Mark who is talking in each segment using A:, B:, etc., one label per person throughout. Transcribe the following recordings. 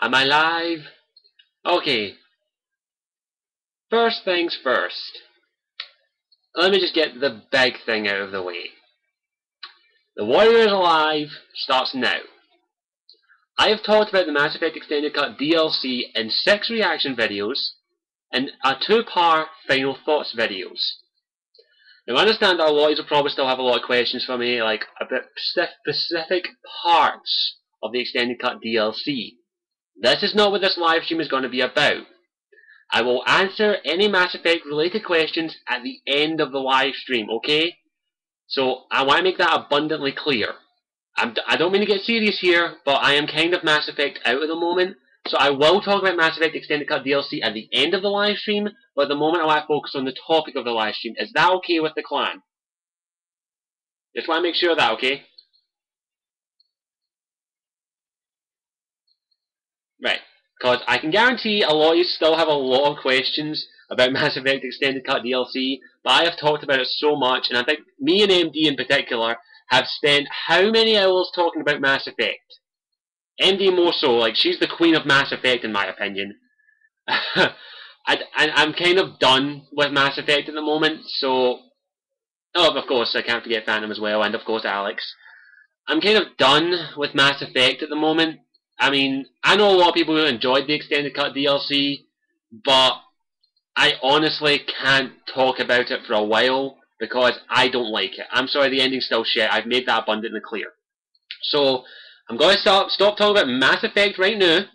A: Am I live? Okay. First things first. Let me just get the big thing out of the way. The Warrior is Alive starts now. I have talked about the Mass Effect Extended Cut DLC in 6 reaction videos and a 2-part final thoughts videos. Now I understand that a lot of you will probably still have a lot of questions for me, like about specific parts of the Extended Cut DLC. This is not what this live stream is going to be about. I will answer any Mass Effect related questions at the end of the live stream, okay? So I want to make that abundantly clear. I don't mean to get serious here, but I am kind of Mass Effect out at the moment. So I will talk about Mass Effect Extended Cut DLC at the end of the live stream, but at the moment I want to focus on the topic of the live stream. Is that okay with the clan? Just want to make sure of that, okay? Right. Because I can guarantee a lot of you still have a lot of questions about Mass Effect Extended Cut DLC, but I have talked about it so much, and I think me and MD in particular have spent how many hours talking about Mass Effect? MD more so, like she's the queen of Mass Effect in my opinion. I'm kind of done with Mass Effect at the moment, so... Oh, of course, I can't forget Phantom as well, and of course Alex. I'm kind of done with Mass Effect at the moment. I mean, I know a lot of people who enjoyed the Extended Cut DLC, but I honestly can't talk about it for a while because I don't like it. I'm sorry, the ending's still shit. I've made that abundantly clear. So, I'm going to stop talking about Mass Effect right now.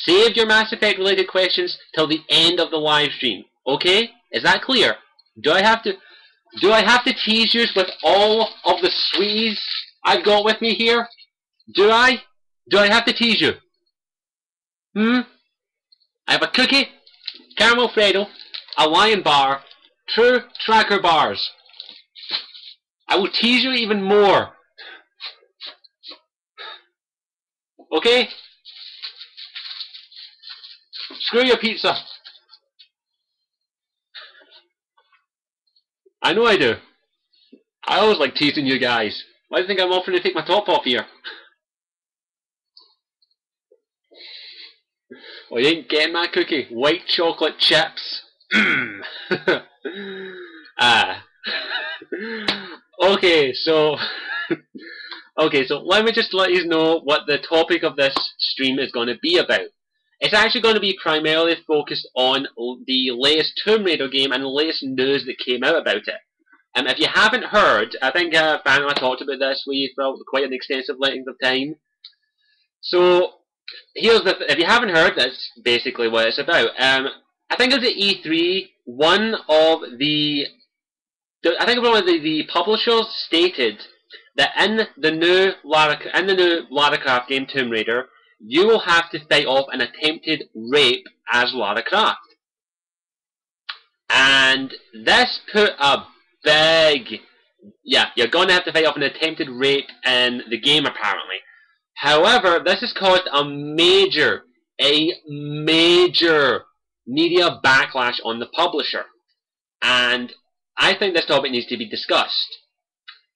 A: Save your Mass Effect related questions till the end of the live stream. Okay? Is that clear? Do I have to tease you with all of the sweeties I've got with me here? Do I? Do I have to tease you? I have a cookie, caramel Fredo, a lion bar, 2 tracker bars. I will tease you even more. Okay? Screw your pizza. I know I do. I always like teasing you guys. Why do you think I'm offering to take my top off here? Well, you ain't getting my cookie. White chocolate chips. Okay, so... Okay, so let me just let you know what the topic of this stream is going to be about. It's actually going to be primarily focused on the latest Tomb Raider game and the latest news that came out about it. If you haven't heard, I think Phantom talked about this with you for quite an extensive length of time. So, here's if you haven't heard, that's basically what it's about. I think it was at E3, one of the publishers stated that in the new Lara Croft game Tomb Raider, you will have to fight off an attempted rape as Lara Croft. And this put a big... Yeah, you're going to have to fight off an attempted rape in the game apparently. However, this has caused a major media backlash on the publisher. And I think this topic needs to be discussed.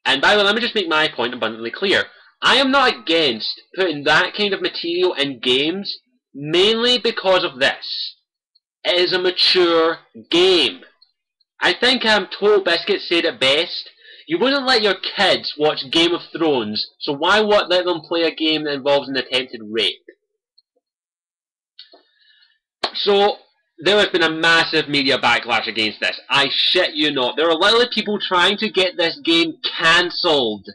A: And by the way, let me just make my point abundantly clear. I am not against putting that kind of material in games, mainly because of this. It is a mature game. I think Total Biscuit said it best. You wouldn't let your kids watch Game of Thrones, so why let them play a game that involves an attempted rape? So, there has been a massive media backlash against this. I shit you not. There are literally people trying to get this game cancelled.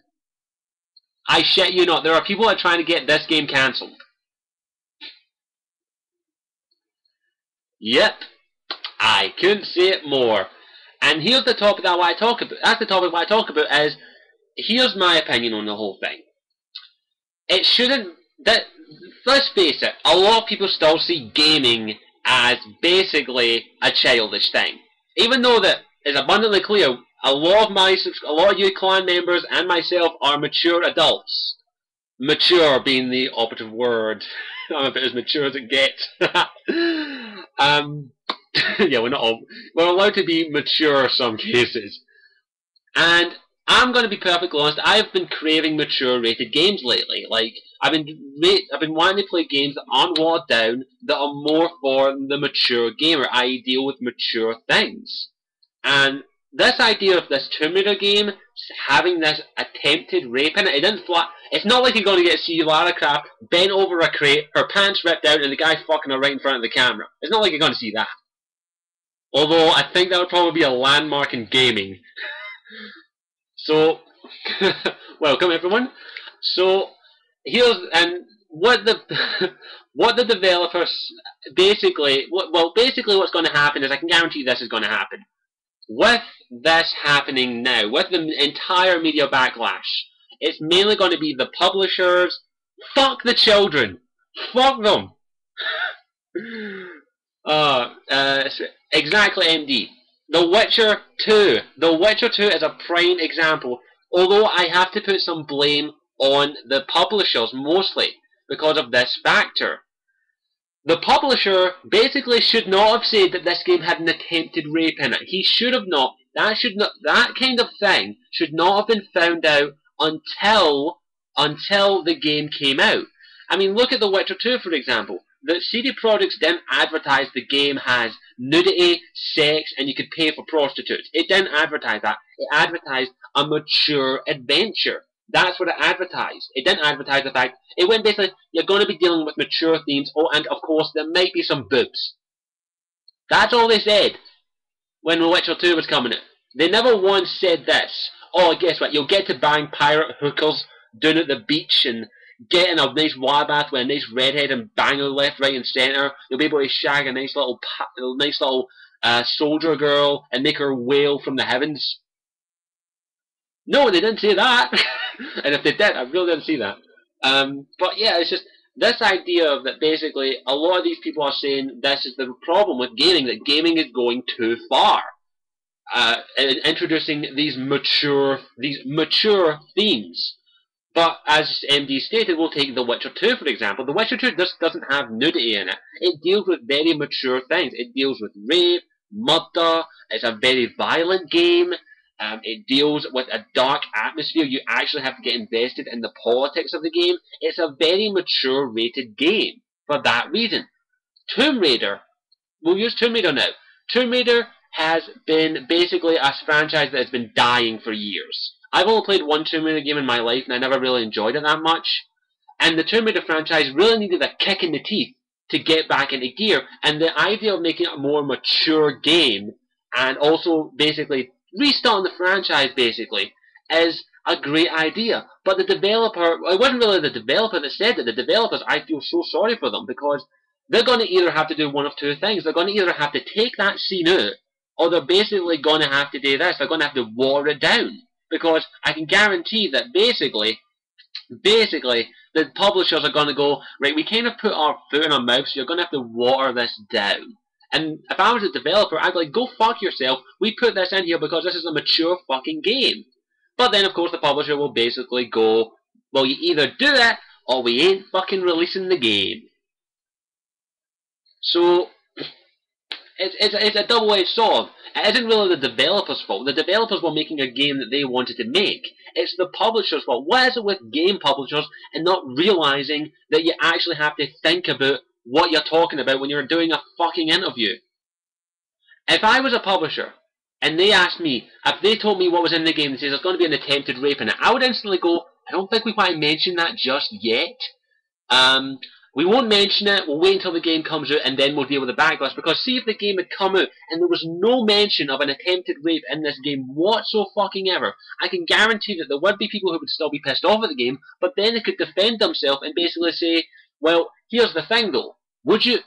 A: I shit you not. There are people that are trying to get this game cancelled. Yep. I couldn't say it more. And here's the topic that I want to talk about. That's the topic I want to talk about is, here's my opinion on the whole thing. It shouldn't... Let's face it, a lot of people still see gaming as basically a childish thing. Even though that is abundantly clear, a lot of you clan members and myself are mature adults. Mature being the operative word. I'm about as mature as it gets. Yeah, we're allowed to be mature in some cases. And I'm going to be perfectly honest, I've been craving mature rated games lately. Like, I've been wanting to play games that aren't watered down, that are more for the mature gamer, i.e. deal with mature things. And this idea of this Tomb Raider game having this attempted rape in it, it's not like you're going to get to see Lara Croft bent over a crate, her pants ripped out, and the guy fucking her right in front of the camera. It's not like you're going to see that. Although I think that would probably be a landmark in gaming. So, welcome everyone. So, here's and what the what the developers basically basically what's going to happen is I can guarantee this is going to happen. With this happening now, with the entire media backlash, it's mainly going to be the publishers. Fuck the children. Fuck them. Exactly, MD. The Witcher 2. The Witcher 2 is a prime example. Although I have to put some blame on the publishers mostly because of this factor. The publisher basically should not have said that this game had an attempted rape in it. He should have not. That kind of thing should not have been found out until the game came out. I mean, look at The Witcher 2, for example. The CD Projekt didn't advertise the game has nudity, sex, and you could pay for prostitutes. It didn't advertise that. It advertised a mature adventure. That's what it advertised. It didn't advertise the fact. It went basically, you're going to be dealing with mature themes, oh, and of course, there might be some boobs. That's all they said when The Witcher 2 was coming out. They never once said this. Oh, guess what? You'll get to bang pirate hookers down at the beach and get in a nice water bath with a nice redhead and bang her left, right, and centre. You'll be able to shag a nice little soldier girl and make her wail from the heavens. No, they didn't say that. And if they did, I really didn't see that. But yeah, it's just this idea of that basically a lot of these people are saying this is the problem with gaming, that gaming is going too far. Introducing these mature themes. But as MD stated, we'll take The Witcher 2 for example. The Witcher 2 just doesn't have nudity in it. It deals with very mature things. It deals with rape, murder. It's a very violent game. It deals with a dark atmosphere. You actually have to get invested in the politics of the game. It's a very mature rated game for that reason. Tomb Raider, we'll use Tomb Raider now. Tomb Raider has been basically a franchise that has been dying for years. I've only played one Tomb Raider game in my life and I never really enjoyed it that much. And the Tomb Raider franchise really needed a kick in the teeth to get back into gear. And the idea of making a more mature game and also basically restarting the franchise basically is a great idea. But the developer, it wasn't really the developer that said it. The developers, I feel so sorry for them because they're going to either have to do one of two things. They're going to either have to take that scene out or they're basically going to have to do this. They're going to have to water it down. Because I can guarantee that basically, the publishers are going to go, right, we kind of put our foot in our mouth, so you're going to have to water this down. And if I was a developer, I'd be like, go fuck yourself, we put this in here because this is a mature fucking game. But then, of course, the publisher will basically go, well, you either do it, or we ain't fucking releasing the game. So, it's a double-edged sword. It isn't really the developers' fault. The developers were making a game that they wanted to make. It's the publishers' fault. What is it with game publishers and not realizing that you actually have to think about what you're talking about when you're doing a fucking interview? If I was a publisher and they asked me, if they told me what was in the game and says there's going to be an attempted rape in it, I would instantly go, I don't think we want to mention that just yet. We won't mention it, we'll wait until the game comes out and then we'll deal with the backlash. Because see if the game had come out and there was no mention of an attempted rape in this game whatsoever, I can guarantee that there would be people who would still be pissed off at the game, but then they could defend themselves and basically say, well, here's the thing though. Would you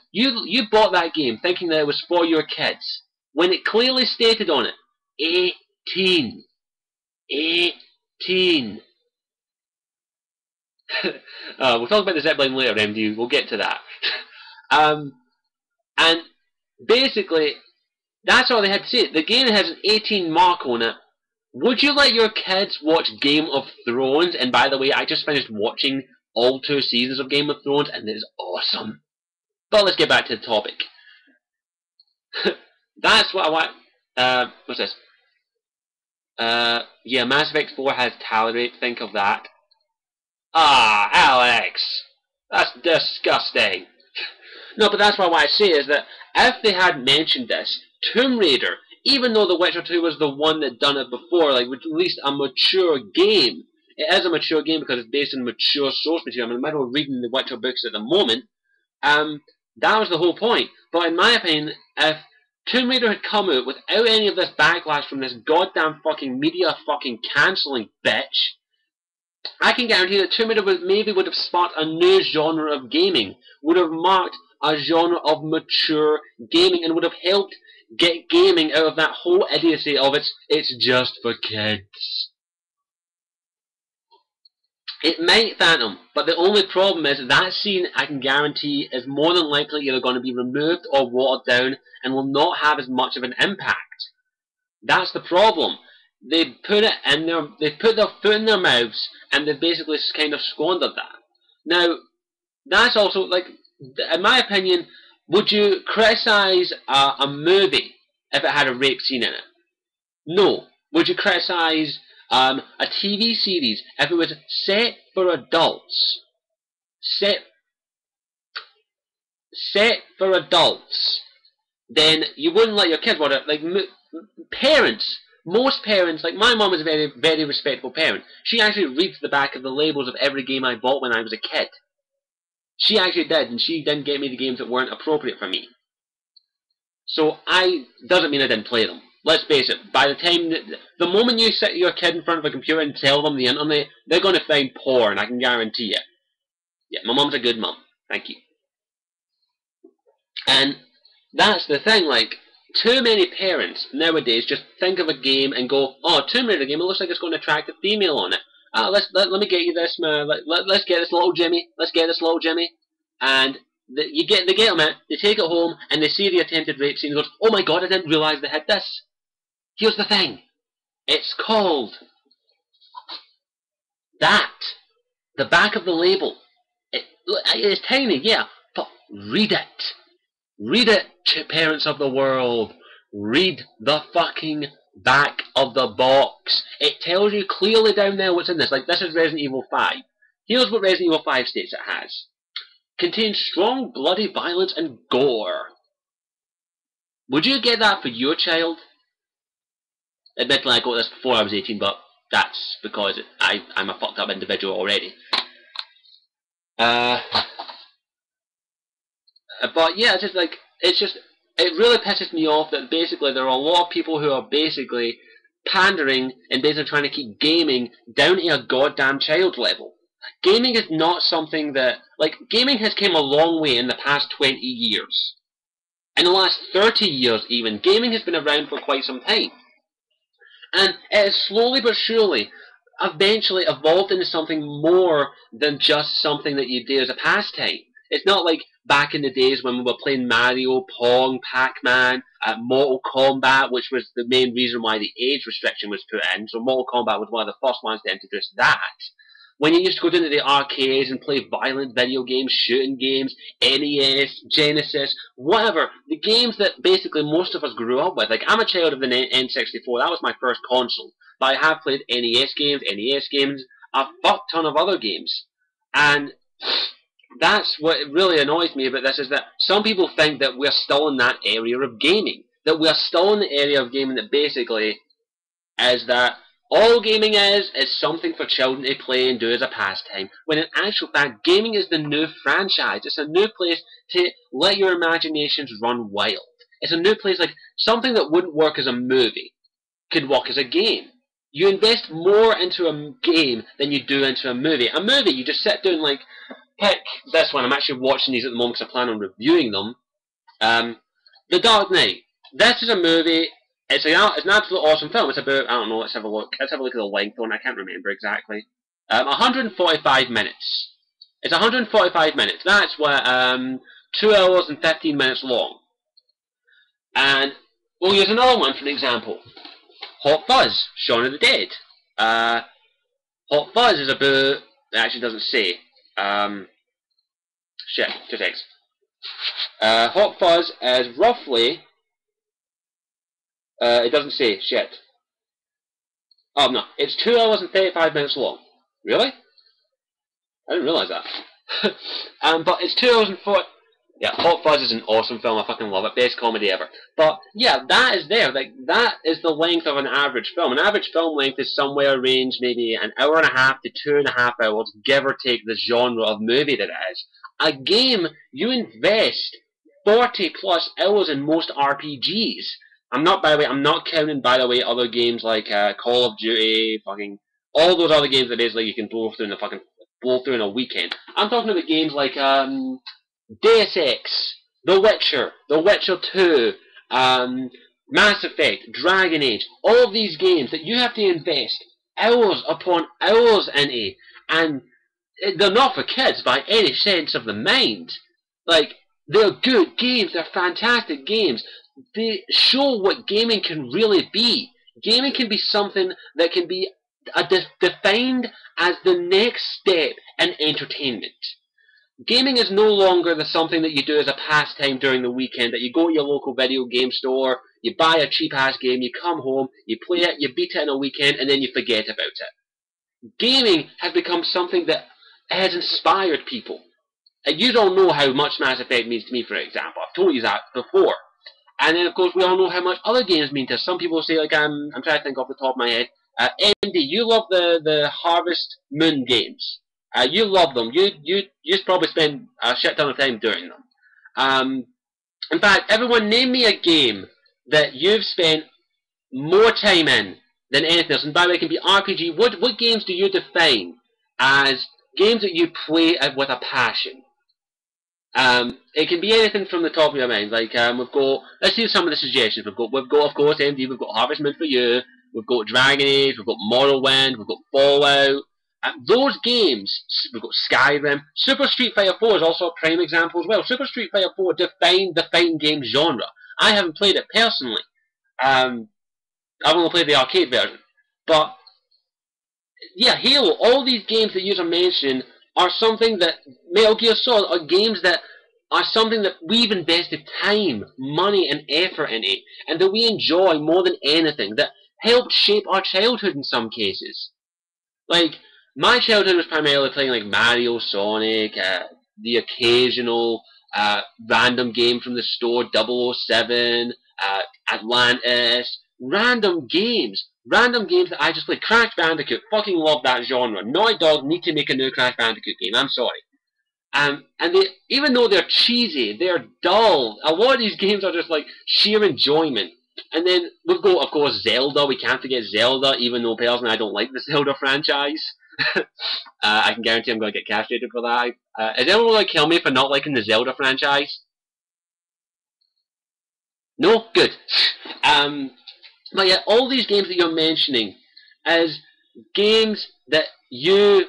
A: bought that game thinking that it was for your kids, when it clearly stated on it, 18. 18. We'll talk about the zipline later, MD. We'll get to that. And basically, that's all they had to say. The game has an 18 mark on it. Would you let your kids watch Game of Thrones? And by the way, I just finished watching all 2 seasons of Game of Thrones, and it is awesome. But let's get back to the topic. That's what I want. What's this? Yeah, Mass Effect 4 has tally rate. Think of that. Ah, Alex! That's disgusting. No, but that's why what I say is that if they had mentioned this, Tomb Raider, even though The Witcher 2 was the one that done it before, like at least a mature game. It is a mature game because it's based on mature source material. I'm in the middle of reading the Witcher books at the moment. That was the whole point. But in my opinion, if Tomb Raider had come out without any of this backlash from this goddamn fucking media fucking cancelling bitch, I can guarantee that Tomb Raider would have sparked a new genre of gaming, would have marked a genre of mature gaming, and would have helped get gaming out of that whole idiocy of it's just for kids. It might, Phantom, but the only problem is that scene, I can guarantee, is more than likely either going to be removed or watered down and will not have as much of an impact. That's the problem. They put it in they put their foot in their mouths and they've basically kind of squandered that. Now, that's also, like, in my opinion, would you criticise a movie if it had a rape scene in it? No. Would you criticise a TV series if it was set for adults? Set for adults. Then you wouldn't let your kids watch it. Like, parents, most parents, like my mum is a very, very respectable parent. She actually reads the back of the labels of every game I bought when I was a kid. She actually did, and she didn't get me the games that weren't appropriate for me. So doesn't mean I didn't play them. Let's face it, by the time, the moment you sit your kid in front of a computer and tell them the internet, they're going to find porn, I can guarantee you. Yeah, my mum's a good mum. Thank you. And that's the thing, like, too many parents nowadays just think of a game and go, oh, Tomb Raider game, it looks like it's going to attract a female on it. Let me get you this, let's get this little Jimmy, and they get them in, they take it home, and they see the attempted rape scene and goes, oh my god, I didn't realise they had this. Here's the thing, it's called that. The back of the label. It's tiny, yeah, but read it. Read it, parents of the world. Read the fucking back of the box. It tells you clearly down there what's in this. Like, this is Resident Evil 5. Here's what Resident Evil 5 states it has. Contains strong, bloody violence and gore. Would you get that for your child? Admittedly, I got this before I was 18, but that's because I'm a fucked up individual already. But yeah, it really pisses me off that basically there are a lot of people who are basically pandering and basically trying to keep gaming down to a goddamn child level. Gaming is not something that, like, gaming has come a long way in the past 20 years. In the last 30 years even, gaming has been around for quite some time. And it has slowly but surely eventually evolved into something more than just something that you do as a pastime. It's not like back in the days when we were playing Mario, Pong, Pac-Man, Mortal Kombat, which was the main reason why the age restriction was put in. So Mortal Kombat was one of the first ones to introduce that. When you used to go down to the arcades and play violent video games, shooting games, NES, Genesis, whatever, the games that basically most of us grew up with. Like, I'm a child of the N64, that was my first console. But I have played NES games, a fuck ton of other games. And that's what really annoys me about this, is that some people think that we're still in that area of gaming. That we're still in the area of gaming that basically is that all gaming is something for children to play and do as a pastime, when in actual fact, gaming is the new franchise. It's a new place to let your imaginations run wild. It's a new place, like, something that wouldn't work as a movie could work as a game. You invest more into a game than you do into a movie. A movie, you just sit down, like, pick this one. I'm actually watching these at the moment because I plan on reviewing them. The Dark Knight. This is a movie. It's an absolute awesome film. It's about, I don't know, let's have a look. Let's have a look at the length on it. I can't remember exactly. 145 minutes. It's 145 minutes. That's what, 2 hours and 15 minutes long. And we'll use another one for an example. Hot Fuzz, Shaun of the Dead. Hot Fuzz is about, it actually doesn't say. Shit, 2 seconds. Hot Fuzz is roughly, it doesn't say, shit. Oh no, it's 2 hours and 35 minutes long. Really? I didn't realise that. But it's 2004. Yeah, Hot Fuzz is an awesome film. I fucking love it. Best comedy ever. But yeah, that is there. Like that is the length of an average film. An average film length is somewhere range maybe an hour and a half to 2.5 hours, give or take the genre of movie that it is. A game, you invest 40 plus hours in most RPGs. I'm not, by the way, I'm not counting, by the way, other games like Call of Duty, fucking all those other games that basically you can blow through in a weekend. I'm talking about games like Deus Ex, The Witcher 2, Mass Effect, Dragon Age, all of these games that you have to invest hours upon hours into, and they're not for kids by any sense of the mind. Like, they're good games, they're fantastic games. They show what gaming can really be. Gaming can be something that can be defined as the next step in entertainment. Gaming is no longer the something that you do as a pastime during the weekend, that you go to your local video game store, you buy a cheap-ass game, you come home, you play it, you beat it in a weekend, and then you forget about it. Gaming has become something that has inspired people. You don't know how much Mass Effect means to me, for example. I've told you that before. And then, of course, we all know how much other games mean to us. Some people say, like, I'm trying to think off the top of my head. Andy, you love the Harvest Moon games. You love them. You probably spend a shit ton of time doing them. In fact, everyone name me a game that you've spent more time in than anything else. And by the way, it can be RPG. What games do you define as games that you play with a passion? It can be anything from the top of your mind. Like we've got, let's see some of the suggestions. We've got of course MD. We've got Harvest Moon for you. We've got Dragon Age. We've got Morrowind. We've got Fallout. Those games, we've got Skyrim. Super Street Fighter 4 is also a prime example as well. Super Street Fighter 4 defined the fighting game genre. I haven't played it personally. I've only played the arcade version, but yeah, Halo. All these games that you are mentioning are something that Metal Gear Solid are games that are something that we've invested time, money, and effort into, and that we enjoy more than anything. That helped shape our childhood in some cases. Like my childhood was primarily playing like Mario, Sonic, the occasional random game from the store, 007, Atlantis, random games that I just played. Crash Bandicoot, fucking love that genre. Naughty Dog need to make a new Crash Bandicoot game, I'm sorry. And they, even though they're cheesy, they're dull. A lot of these games are just like sheer enjoyment. And then we've got, of course, Zelda. We can't forget Zelda, even though personally I don't like the Zelda franchise. I can guarantee I'm going to get castrated for that. Is anyone going to kill me for not liking the Zelda franchise? No? Good. But yeah, all these games that you're mentioning as games that you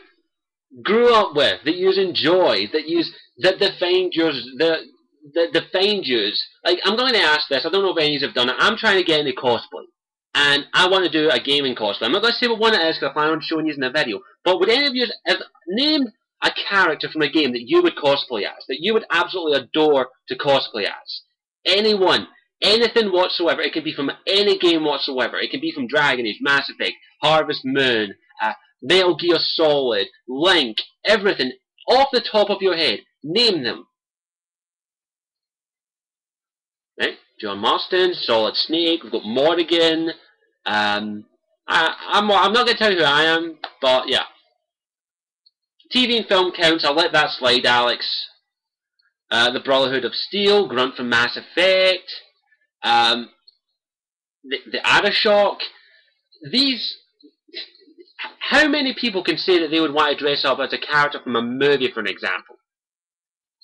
A: grew up with, that you enjoy, that defined yours, that defined yours. Like, I'm going to ask this. I don't know if any of you have done it. I'm trying to get into cosplay, and I want to do a gaming cosplay. I'm not going to say what one it is because I plan on showing you in a video. But would any of you have named a character from a game that you would cosplay as, that you would absolutely adore to cosplay as? Anyone. Anything whatsoever. It can be from any game whatsoever. It can be from Dragon Age, Mass Effect, Harvest Moon, Metal Gear Solid, Link, everything. Off the top of your head. Name them. Right? John Marston, Solid Snake, we've got Morrigan. I'm not going to tell you who I am, but yeah. TV and film counts, I'll let that slide, Alex. The Brotherhood of Steel, Grunt from Mass Effect. The Adashock. These, how many people can say that they would want to dress up as a character from a movie, for an example?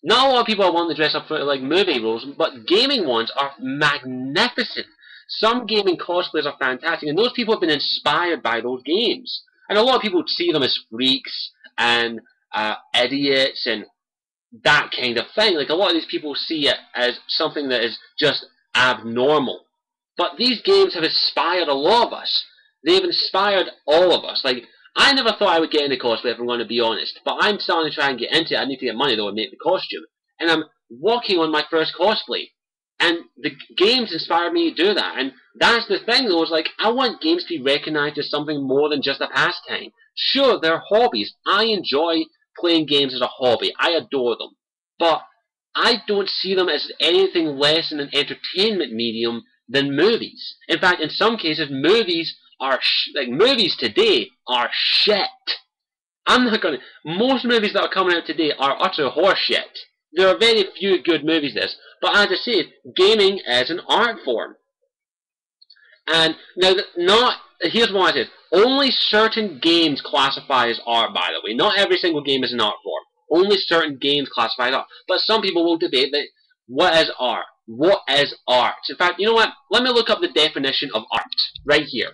A: Not a lot of people want to dress up for like movie roles, but gaming ones are magnificent. Some gaming cosplays are fantastic, and those people have been inspired by those games. And a lot of people see them as freaks and idiots and that kind of thing. Like, a lot of these people see it as something that is just abnormal. But these games have inspired a lot of us. They've inspired all of us. Like, I never thought I would get into cosplay, if I'm going to be honest. But I'm starting to try and get into it. I need to get money, though, and make the costume. And I'm working on my first cosplay. And the games inspired me to do that. And that's the thing, though, is like, I want games to be recognized as something more than just a pastime. Sure, they're hobbies. I enjoy playing games as a hobby. I adore them. But I don't see them as anything less than an entertainment medium than movies. In fact, in some cases, movies are like movies today are shit. I'm not gonna. Most movies that are coming out today are utter horseshit. There are very few good movies. This, but as I say, gaming is an art form. And now, not here's what it is. Only certain games classify as art. By the way, not every single game is an art form. Only certain games classify as art. But some people will debate that what is art? What is art? In fact, you know what? Let me look up the definition of art right here.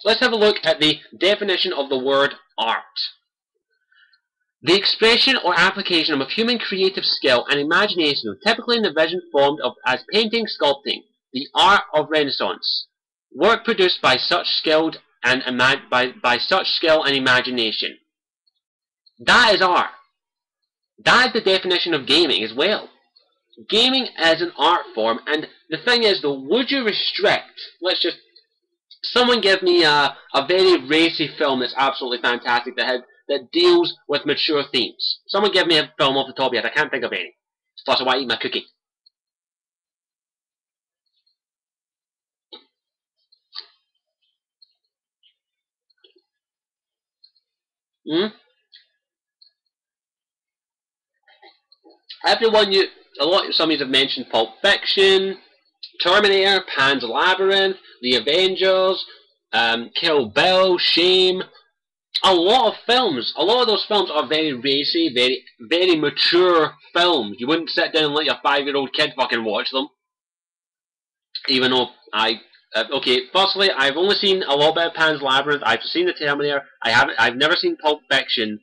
A: Let's have a look at the definition of the word art. The expression or application of human creative skill and imagination, typically in the vision formed as painting, sculpting, the art of Renaissance. Work produced by such skill and imagination. That is art. That is the definition of gaming as well. Gaming is an art form, and the thing is though, would you restrict, someone give me a very racy film that's absolutely fantastic that deals with mature themes. Someone give me a film off the top of your head. I can't think of any. Plus I want to eat my cookie. Some of you have mentioned Pulp Fiction, Terminator, Pan's Labyrinth, The Avengers, Kill Bill, Shame. A lot of those films are very racy, very mature films. You wouldn't sit down and let your 5-year-old kid fucking watch them. Even though okay, firstly, I've only seen a little bit of Pan's Labyrinth. I've seen The Terminator. I've never seen Pulp Fiction.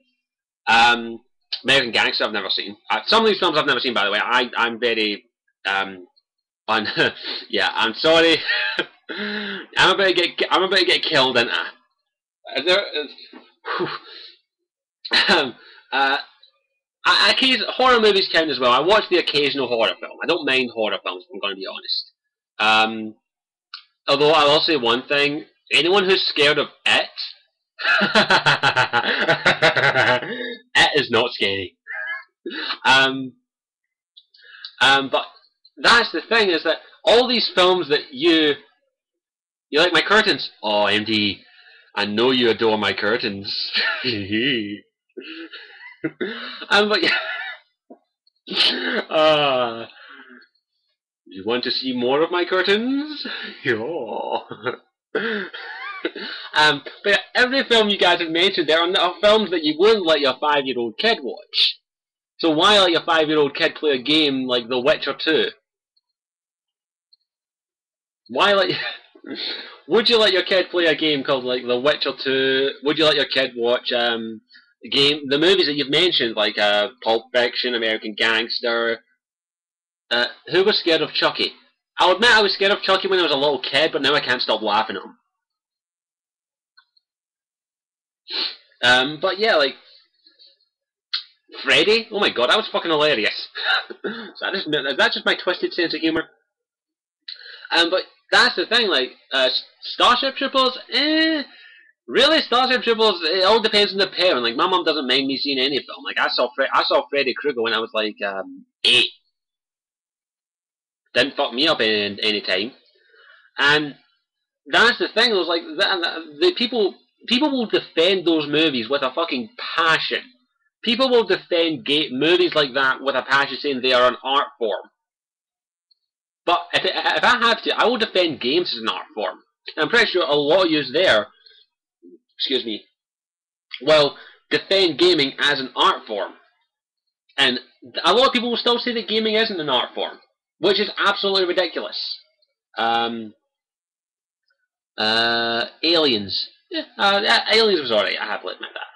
A: American Gangster I've never seen. Some of these films I've never seen, by the way. I'm very yeah, I'm sorry. I'm about to get killed, ain't I? Horror movies count as well. I watch the occasional horror film. I don't mind horror films, if I'm going to be honest. Although I will say one thing: anyone who's scared of it, it is not scary. But that's the thing, is that all these films that you like my curtains. Oh, MD, I know you adore my curtains. But yeah. You want to see more of my curtains? Yeah. But every film you guys have mentioned there are films that you wouldn't let your 5-year-old kid watch. So why let your 5-year-old kid play a game like The Witcher 2? Why let would you let your kid play a game called like The Witcher 2? Would you let your kid watch the movies that you've mentioned, like Pulp Fiction, American Gangster? Who was scared of Chucky? I'll admit I was scared of Chucky when I was a little kid, but now I can't stop laughing at him. But yeah, like Freddy. Oh my god, that was fucking hilarious. That's just my twisted sense of humor. But that's the thing, like Starship Troopers. Really, Starship Troopers. It all depends on the parent. Like my mum doesn't mind me seeing any film. Like I saw Freddy Krueger when I was like 8. Didn't fuck me up any time. And that's the thing. It was like the people will defend those movies with a fucking passion. People will defend movies like that with a passion, saying they are an art form. But if I have to, I will defend games as an art form. And I'm pretty sure a lot of yous there, excuse me, will defend gaming as an art form. And a lot of people will still say that gaming isn't an art form, which is absolutely ridiculous. Aliens. Yeah, Aliens was alright, I have to admit that.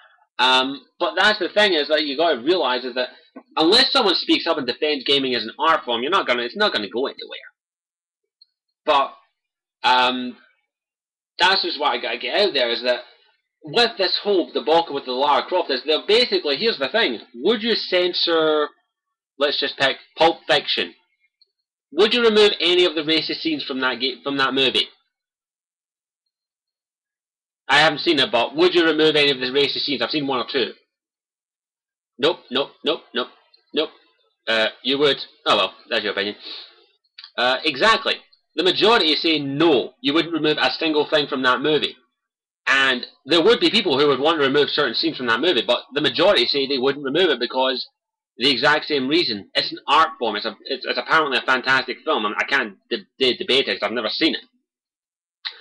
A: But that's the thing, is that you got to realize is that unless someone speaks up and defends gaming as an art form, it's not gonna go anywhere. But that's just what I gotta get out there, is that with this whole debacle with the Lara Croft, is they're basically, here's the thing: would you censor, let's just pick Pulp Fiction? Would you remove any of the racist scenes from that movie? I haven't seen it, but would you remove any of the racist scenes? I've seen one or two. Nope, nope, nope, nope, nope. You would. Oh well, that's your opinion. Exactly. The majority is saying no, you wouldn't remove a single thing from that movie. And there would be people who would want to remove certain scenes from that movie, but the majority say they wouldn't remove it because the exact same reason. It's an art form. It's apparently a fantastic film, and I can't debate it because I've never seen it.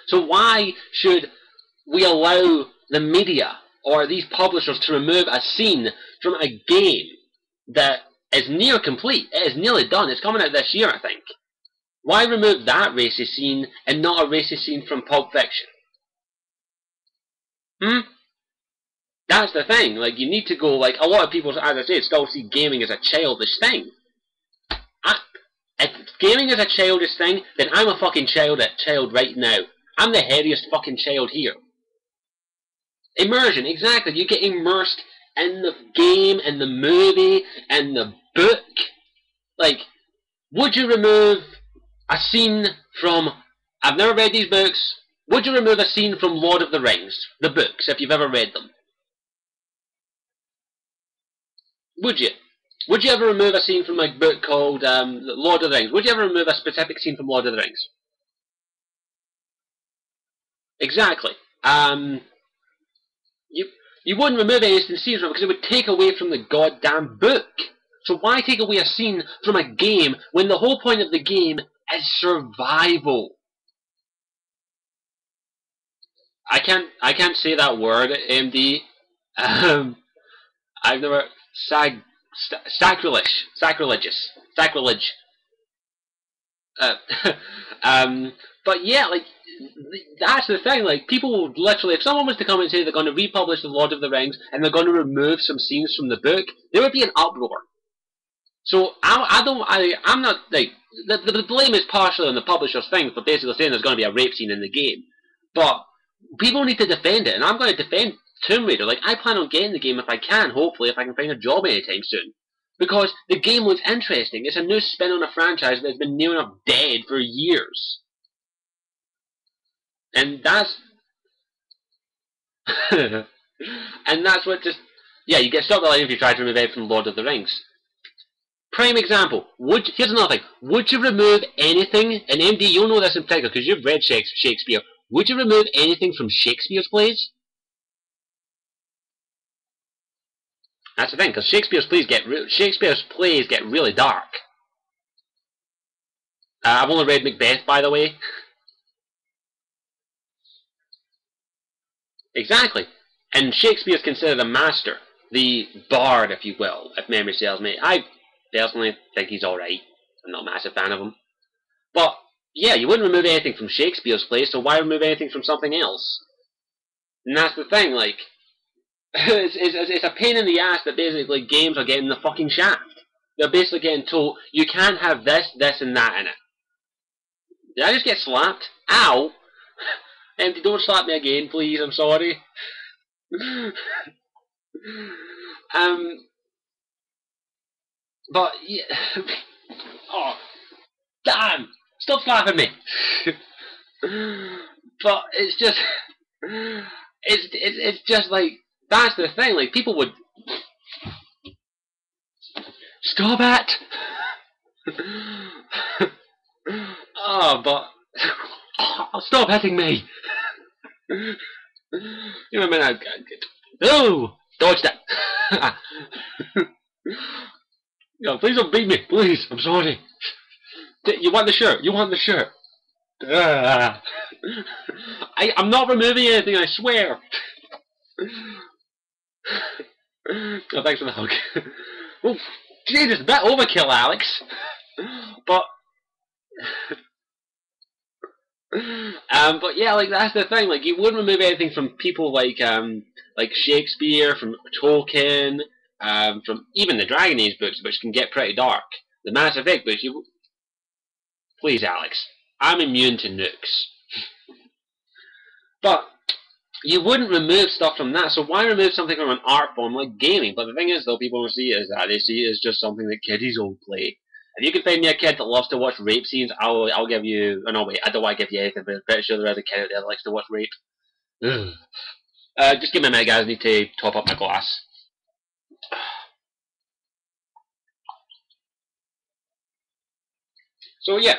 A: So why should we allow the media or these publishers to remove a scene from a game that is near complete? It is nearly done. It's coming out this year, I think. Why remove that racist scene and not a racist scene from Pulp Fiction? That's the thing. Like, you need to go, like, a lot of people, as I say, still see gaming as a childish thing. If gaming is a childish thing, then I'm a fucking child right now. I'm the hairiest fucking child here. Immersion, exactly. You get immersed in the game, and the movie, and the book. Like, would you remove a scene from... I've never read these books. Would you remove a scene from Lord of the Rings? The books, if you've ever read them. Would you? Would you ever remove a scene from a book called Lord of the Rings? Would you ever remove a specific scene from Lord of the Rings? Exactly. You wouldn't remove any scenes from it because it would take away from the goddamn book. So why take away a scene from a game when the whole point of the game is survival? I can't say that word, MD. I've never sacrilege. Uh, but yeah, like that's the thing. Like people would literally, if someone was to come and say they're going to republish the Lord of the Rings and they're going to remove some scenes from the book, there would be an uproar. So I'm not like the blame is partially on the publisher's thing for basically saying there's going to be a rape scene in the game, but people need to defend it, and I'm going to defend Tomb Raider. Like I plan on getting the game if I can, hopefully if I can find a job anytime soon. Because the game looks interesting. It's a new spin on a franchise that's been near enough dead for years. And that's... and that's what just... Yeah, you get stopped the line if you try to remove it from Lord of the Rings. Prime example. Here's another thing. Would you remove anything... And MD, you'll know this in particular because you've read Shakespeare. Would you remove anything from Shakespeare's plays? That's the thing, because Shakespeare's plays get really dark. I've only read Macbeth, by the way. Exactly. And Shakespeare's considered a master. The bard, if you will, if memory serves me. I personally think he's alright. I'm not a massive fan of him. But, yeah, you wouldn't remove anything from Shakespeare's plays, so why remove anything from something else? And that's the thing, like... it's a pain in the ass that basically games are getting the fucking shaft. They're basically getting told, you can't have this, this, and that in it. Did I just get slapped? Ow! Empty, don't slap me again, please, I'm sorry. But, yeah... oh, damn! Stop slapping me! But, it's just... It's just like... That's the thing, like, people would... Stop it! Oh, but... Stop hitting me! You know what I mean? No! Dodged it! No, please don't beat me, please, I'm sorry. You want the shirt? You want the shirt? I'm not removing anything, I swear! Oh, thanks for the hug. Oh, Jesus, a bit overkill, Alex. But yeah, like that's the thing. Like you wouldn't remove anything from people like Shakespeare, from Tolkien, from even the Dragon Age books, which can get pretty dark. The Mass Effect books. Please, Alex, I'm immune to nukes. But you wouldn't remove stuff from that, so why remove something from an art form like gaming? But the thing is, though, people don't see it as that. They see it as just something that kiddies will play. If you can find me a kid that loves to watch rape scenes, I'll give you... Oh, no, wait, I don't want to give you anything, but I'm pretty sure there is a kid out there that likes to watch rape. Just give me a minute, guys. I need to top up my glass. So yeah,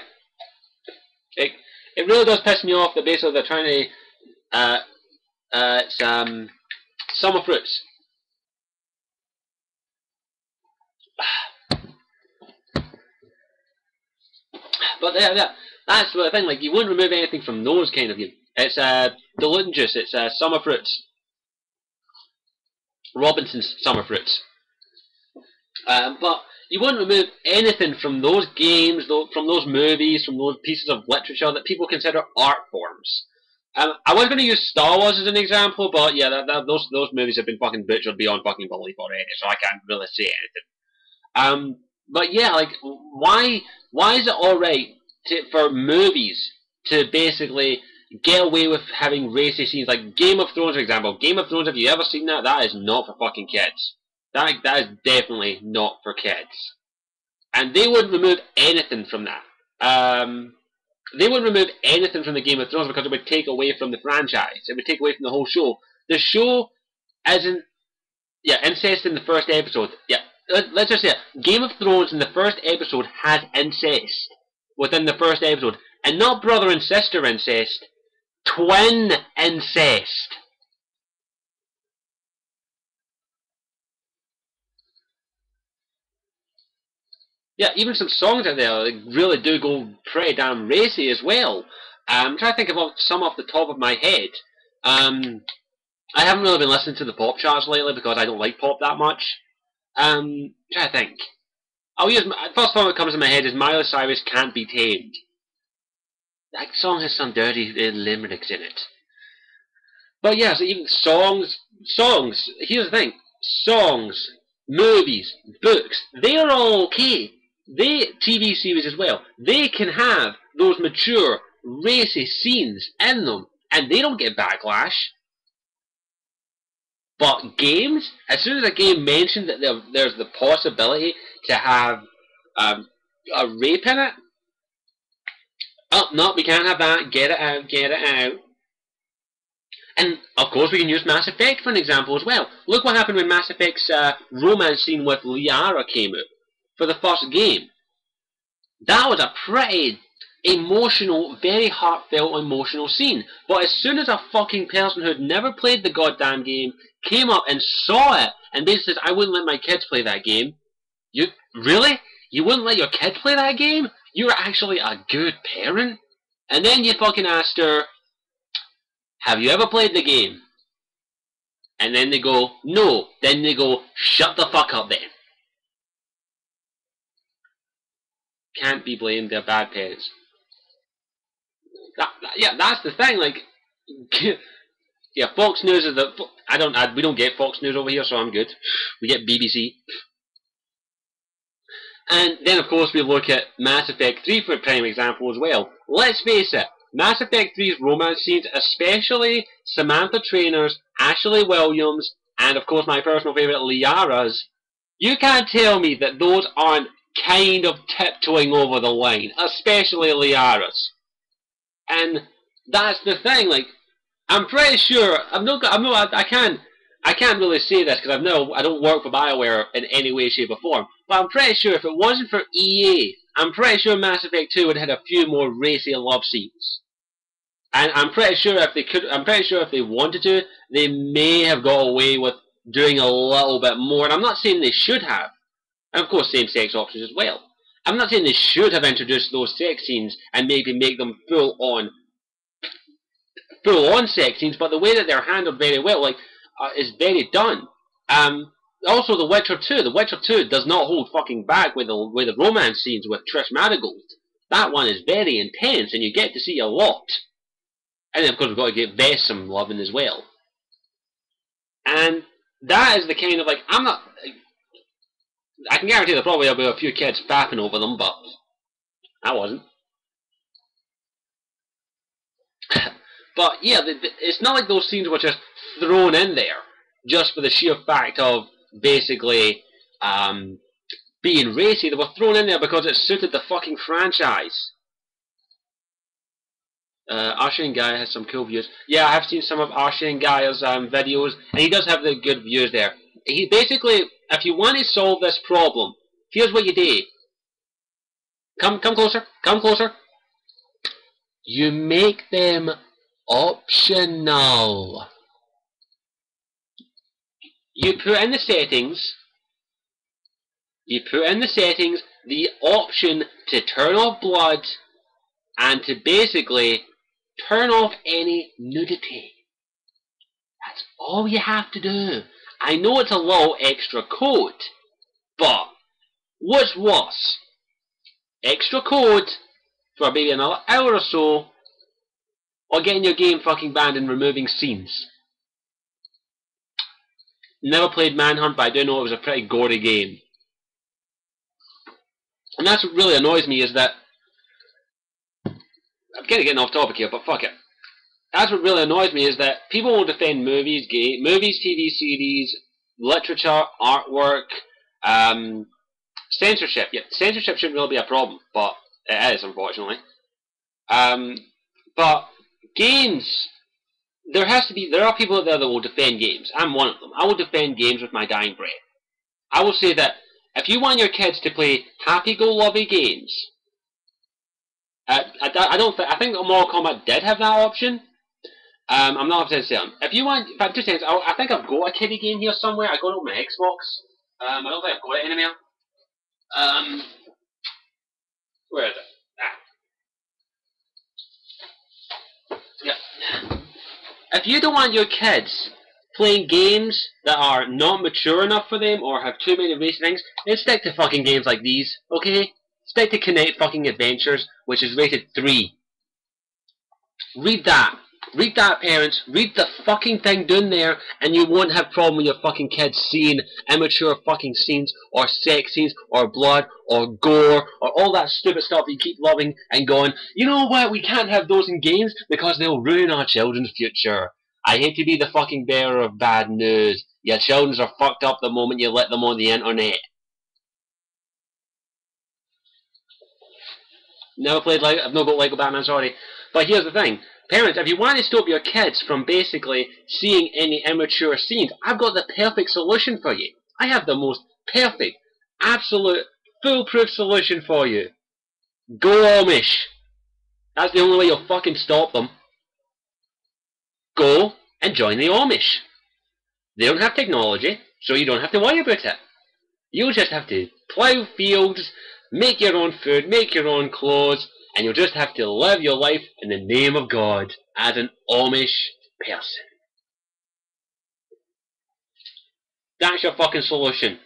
A: it, it really does piss me off that basically they're trying to it's summer fruits. But that's the thing. Like you wouldn't remove anything from those kind of games. It's diluting juice. It's summer fruits. Robinson's summer fruits. But you wouldn't remove anything from those games, from those movies, from those pieces of literature that people consider art forms. I was going to use Star Wars as an example, but yeah, those movies have been fucking butchered beyond fucking belief already, so I can't really say anything. But yeah, like why is it all right for movies to basically get away with having racy scenes like Game of Thrones, for example? Game of Thrones, have you ever seen that? That is not for fucking kids. That is definitely not for kids. And they wouldn't remove anything from that. They wouldn't remove anything from the Game of Thrones because it would take away from the franchise. It would take away from the whole show. The show isn't... Yeah, incest in the first episode. Yeah, let's just say it. Game of Thrones in the first episode has incest within the first episode. And not brother and sister incest. Twin incest. Yeah, even some songs out there like, really do go pretty damn racy as well. I'm trying to think of some off the top of my head. I haven't really been listening to the pop charts lately because I don't like pop that much. Trying to think. I'll use first song that comes to my head is Miley Cyrus "Can't Be Tamed." That song has some dirty limericks in it. But yeah, so even songs. Here's the thing: songs, movies, books. They are all okay. TV series as well. They can have those mature, racy scenes in them, and they don't get backlash. But games, as soon as a game mentioned that there's the possibility to have a rape in it, oh no, we can't have that. Get it out. Get it out. And of course, we can use Mass Effect for an example as well. Look what happened when Mass Effect's romance scene with Liara came out for the first game. That was a pretty emotional, very heartfelt, emotional scene. But as soon as a fucking person who'd never played the goddamn game came up and saw it, and basically says, I wouldn't let my kids play that game. You really? You wouldn't let your kids play that game? You're actually a good parent? And then you fucking asked her, have you ever played the game? And then they go, no. Then they go, shut the fuck up then. Can't be blamed, they're bad parents. Yeah, that's the thing, like, yeah, Fox News is the, we don't get Fox News over here, so I'm good. We get BBC. And then, of course, we look at Mass Effect 3 for a prime example as well. Let's face it, Mass Effect 3's romance scenes, especially Samantha Trainor's, Ashley Williams, and of course my personal favourite, Liara's, you can't tell me that those aren't kind of tiptoeing over the line, especially Liara's. And that's the thing, like, I'm pretty sure, I can't really say this because I don't work for BioWare in any way, shape or form, but I'm pretty sure if it wasn't for EA, I'm pretty sure Mass Effect 2 would have had a few more racy love scenes. And I'm pretty sure if they wanted to, they may have got away with doing a little bit more. And I'm not saying they should have. And of course, same-sex options as well. I'm not saying they should have introduced those sex scenes and maybe make them full-on sex scenes, but the way that they're handled very well, like, is very done. Also, The Witcher 2. The Witcher 2 does not hold fucking back with the romance scenes with Trish Marigold. That one is very intense, and you get to see a lot. And then, of course, we've got to give Bess some loving as well. And that is the kind of, like, I can guarantee there probably will be a few kids fapping over them, but I wasn't. But yeah, it's not like those scenes were just thrown in there just for the sheer fact of basically being racy. They were thrown in there because it suited the fucking franchise. Arshian Guy has some cool views. Yeah, I have seen some of Arshian Guy's videos, and he does have the good views there. He basically, if you want to solve this problem, here's what you do. Come closer. Come closer. You make them optional. You put in the settings. You put in the settings the option to turn off blood and to basically turn off any nudity. That's all you have to do. I know it's a little extra code, but what's worse? Extra code for maybe another hour or so, or getting your game fucking banned and removing scenes. Never played Manhunt, but I do know it was a pretty gory game. And that's what really annoys me, is that I'm kind of getting off topic here, but fuck it. That's what really annoys me, is that people will defend movies, TV series, literature, artwork, censorship. Yeah, censorship shouldn't really be a problem, but it is, unfortunately. But games, there are people out there that will defend games. I'm one of them. I will defend games with my dying breath. I will say that if you want your kids to play happy-go-lucky games, I think Mortal Kombat did have that option. I'm not 100% certain. If you want, but just I think I've got a kiddie game here somewhere. I got it on my Xbox. I don't think I've got it anywhere. Where is it? Yeah. If you don't want your kids playing games that are not mature enough for them or have too many racing things, then stick to fucking games like these, okay? Stick to Kinect fucking Adventures, which is rated 3. Read that. Read that, parents. Read the fucking thing down there, and you won't have problem with your fucking kids seeing immature fucking scenes, or sex scenes, or blood, or gore, or all that stupid stuff you keep loving and going, you know what, we can't have those in games because they'll ruin our children's future. I hate to be the fucking bearer of bad news. Your children are fucked up the moment you let them on the internet. Never played Lego. I've not got Lego Batman, sorry. But here's the thing. Parents, if you want to stop your kids from basically seeing any immature scenes, I've got the perfect solution for you. I have the most perfect, absolute, foolproof solution for you. Go Amish. That's the only way you'll fucking stop them. Go and join the Amish. They don't have technology, so you don't have to worry about it. You'll just have to plough fields, make your own food, make your own clothes, and you'll just have to live your life in the name of God as an Amish person. That's your fucking solution.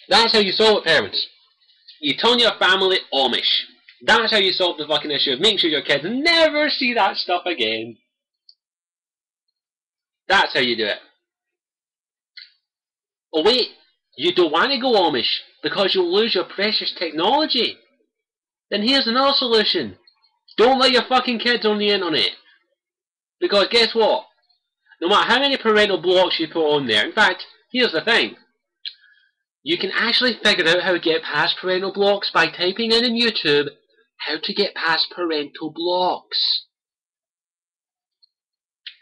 A: That's how you solve it, parents. You turn your family Amish. That's how you solve the fucking issue of making sure your kids never see that stuff again. That's how you do it. Oh wait, you don't want to go Amish because you'll lose your precious technology. Then here's another solution. Don't let your fucking kids on the internet. Because guess what? No matter how many parental blocks you put on there, in fact, here's the thing. You can actually figure out how to get past parental blocks by typing in YouTube how to get past parental blocks.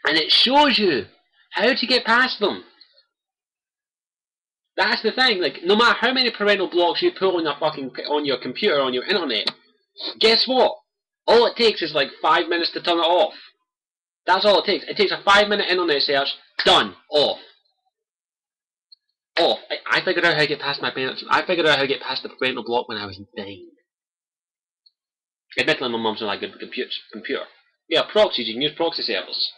A: And it shows you how to get past them. That's the thing, like, no matter how many parental blocks you put on your computer, on your internet, guess what? All it takes is like 5 minutes to turn it off. That's all it takes. It takes a 5-minute internet search, done, off. Off. I figured out how to get past my parents. I figured out how to get past the parental block when I was 9. Admittedly, my mum's not that good with computer. Yeah, proxies. You can use proxy servers.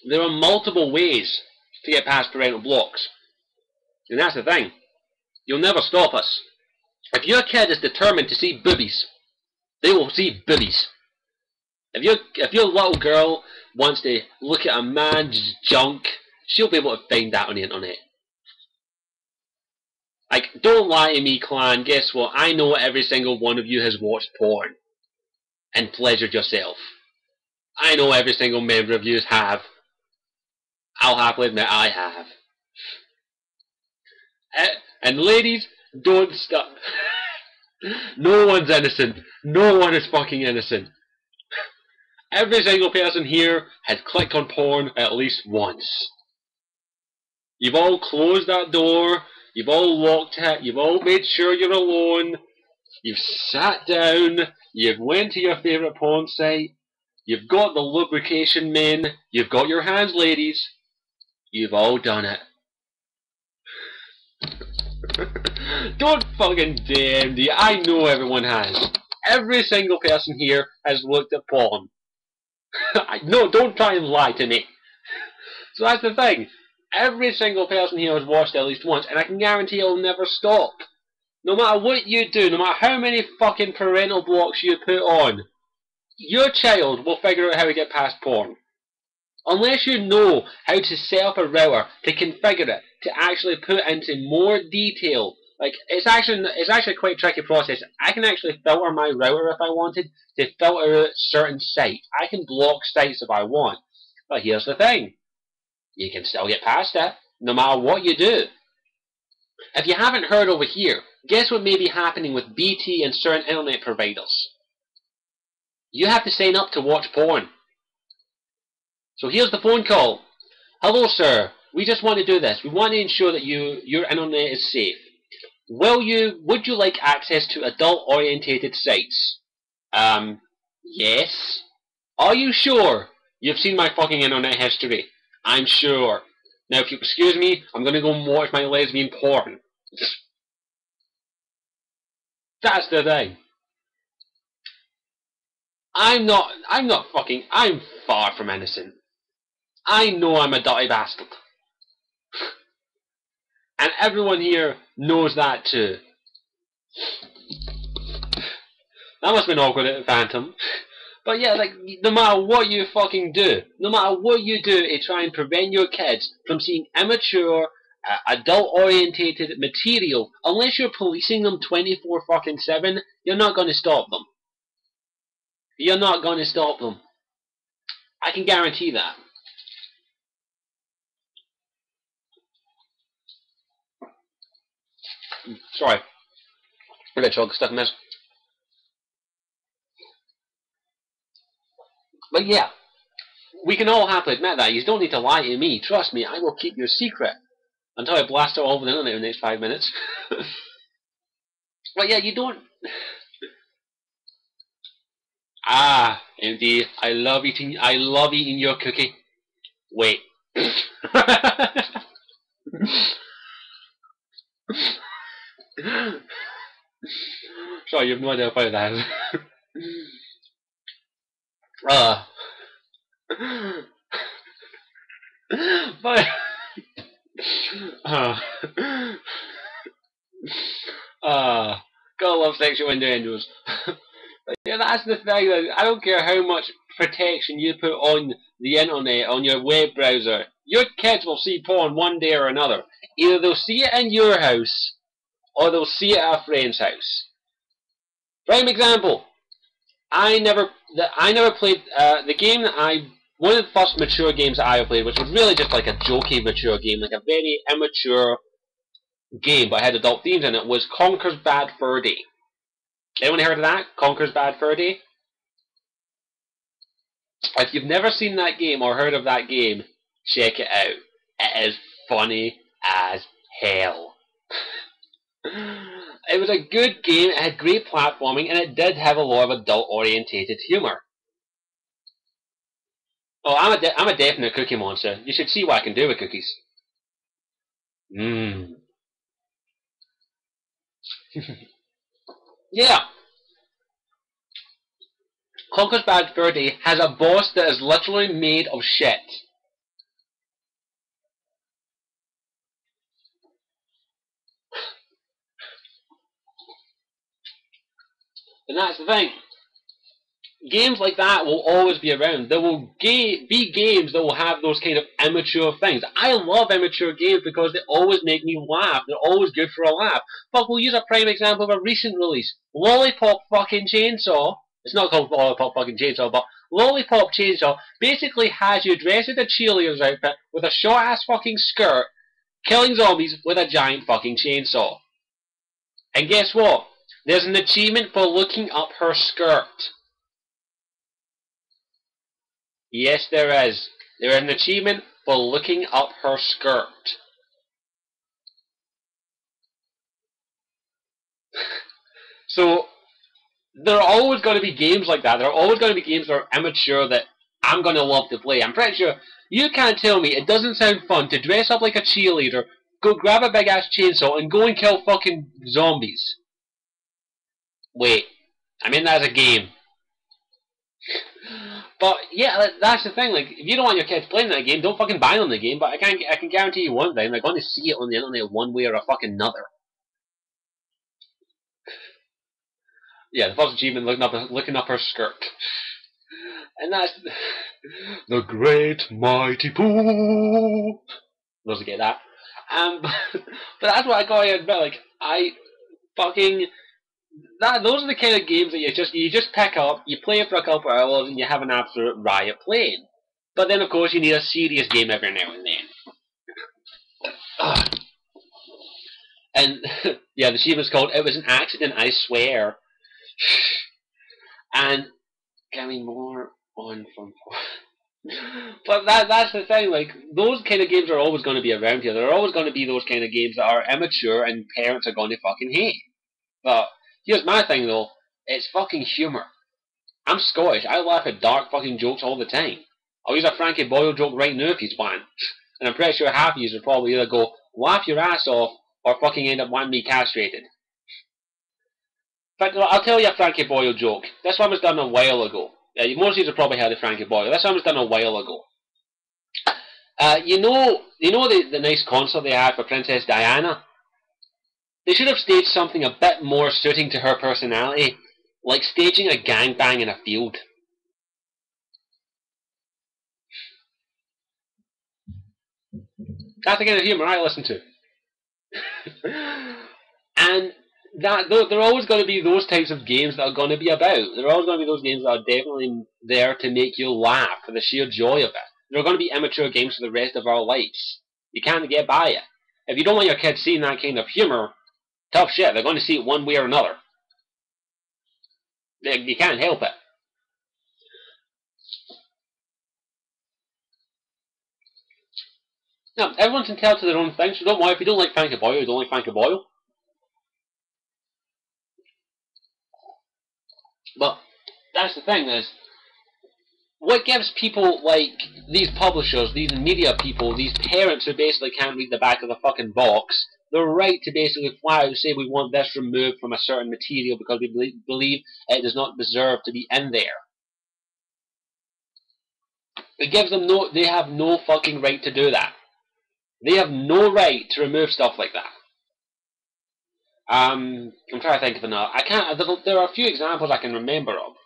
A: There are multiple ways to get past parental blocks. And that's the thing. You'll never stop us. If your kid is determined to see boobies, they will see boobies. If your little girl wants to look at a man's junk, she'll be able to find that on the internet. Like, don't lie to me, clan. Guess what? I know every single one of you has watched porn. and pleasured yourself. I know every single member of you have. I'll happily admit I have. And ladies, don't stop. No one's innocent. No one is fucking innocent. Every single person here has clicked on porn at least once. You've all closed that door. You've all locked it. You've all made sure you're alone. You've sat down. You've went to your favourite porn site. You've got the lubrication men. You've got your hands, ladies. You've all done it. Don't fucking damn me. I know everyone has. Every single person here has looked at porn. No, don't try and lie to me. So that's the thing. Every single person here has watched at least once, and I can guarantee it'll never stop. No matter what you do, no matter how many fucking parental blocks you put on, your child will figure out how to get past porn. Unless you know how to set up a router, to configure it, to actually put into more detail. Like, it's actually quite a tricky process. I can actually filter my router if I wanted to filter out certain sites. I can block sites if I want. But here's the thing. You can still get past it, no matter what you do. If you haven't heard over here, guess what may be happening with BT and certain internet providers? You have to sign up to watch porn. So here's the phone call. Hello, sir. We just want to do this. We want to ensure that your internet is safe. Would you like access to adult-orientated sites? Yes. Are you sure? You've seen my fucking internet history. I'm sure. Now, if you excuse me, I'm going to go and watch my lesbian porn. That's the thing. I'm far from innocent. I know I'm a dirty bastard. And everyone here knows that too. That must have been awkward at the Phantom. But yeah, like, no matter what you fucking do, no matter what you do to try and prevent your kids from seeing immature, adult-orientated material, unless you're policing them 24/7, you're not going to stop them. You're not going to stop them. I can guarantee that. Sorry. I got chocolate stuck in this. But yeah, we can all happily admit that. You don't need to lie to me. Trust me, I will keep your secret. Until I blast it all over the internet in the next 5 minutes. But yeah, you don't... Ah, MD, I love eating your cookie. Wait. Sorry, you have no idea about that. But gotta love sexual innuendos. But yeah, that's the thing. I don't care how much protection you put on the internet, on your web browser. Your kids will see porn one day or another. Either they'll see it in your house, or they'll see it at a friend's house. Prime example. I never played the game that one of the first mature games that I ever played, which was really just like a jokey mature game, like a very immature game, but had adult themes in it, was Conker's Bad Fur Day. Anyone heard of that? Conker's Bad Fur Day? If you've never seen that game or heard of that game, check it out. It is funny as hell. It was a good game, it had great platforming, and it did have a lot of adult-orientated humour. Oh, I'm a definite cookie monster. You should see what I can do with cookies. Mmm. Yeah. Conker's Bad Fur Day has a boss that is literally made of shit. And that's the thing. Games like that will always be around. There will be games that will have those kind of immature things. I love immature games because they always make me laugh. They're always good for a laugh. But we'll use a prime example of a recent release. Lollipop fucking Chainsaw. It's not called Lollipop fucking Chainsaw, but Lollipop Chainsaw basically has you dressed in a cheerleader's outfit with a short ass fucking skirt, killing zombies with a giant fucking chainsaw. And guess what? There's an achievement for looking up her skirt. Yes, there is. There is an achievement for looking up her skirt. So, there are always going to be games like that. There are always going to be games that are immature that I'm going to love to play. I'm pretty sure you can't tell me it doesn't sound fun to dress up like a cheerleader, go grab a big ass chainsaw, and go and kill fucking zombies. Wait, I mean that as a game. But yeah, that's the thing. Like, if you don't want your kids playing that game, don't fucking buy them the game. But I can guarantee you one thing: they're going to see it on the internet one way or a fucking another. Yeah, the first achievement looking up her skirt, and that's the Great Mighty Pooh. Those get that. But that's what I gotta admit. Like, I fucking those are the kind of games that you just pick up, you play it for a couple of hours, and you have an absolute riot playing. But then, of course, you need a serious game every now and then. And yeah, the achievement's called "It Was an Accident, I Swear." And give me more on from. But that's the thing. Like, those kind of games are always going to be around here. There are always going to be those kind of games that are immature and parents are going to fucking hate. But here's my thing though: it's fucking humor. I'm Scottish. I laugh at dark fucking jokes all the time. I'll use a Frankie Boyle joke right now if he's want. And I'm pretty sure half of you will probably either go laugh your ass off or fucking end up wanting me castrated. But I'll tell you a Frankie Boyle joke. This one was done a while ago. Most of you have probably heard of Frankie Boyle. This one was done a while ago. You know the nice concert they had for Princess Diana? They should have staged something a bit more suiting to her personality, like staging a gangbang in a field. That's the kind of humour I listen to. And there are always going to be those types of games that are going to be about. There are always going to be those games that are definitely there to make you laugh for the sheer joy of it. There are going to be immature games for the rest of our lives. You can't get by it. If you don't want your kids seeing that kind of humour, tough shit. They're going to see it one way or another. You can't help it. Now, everyone's entitled to their own thing, so don't worry. If you don't like Frankie Boyle, you don't like Frankie Boyle. But that's the thing is, what gives people like these publishers, these media people, these parents who basically can't read the back of the fucking box, the right to basically fly out and say we want this removed from a certain material because we believe it does not deserve to be in there. It gives them they have no fucking right to do that. They have no right to remove stuff like that. I'm trying to think of another. I can't. There are a few examples I can remember of.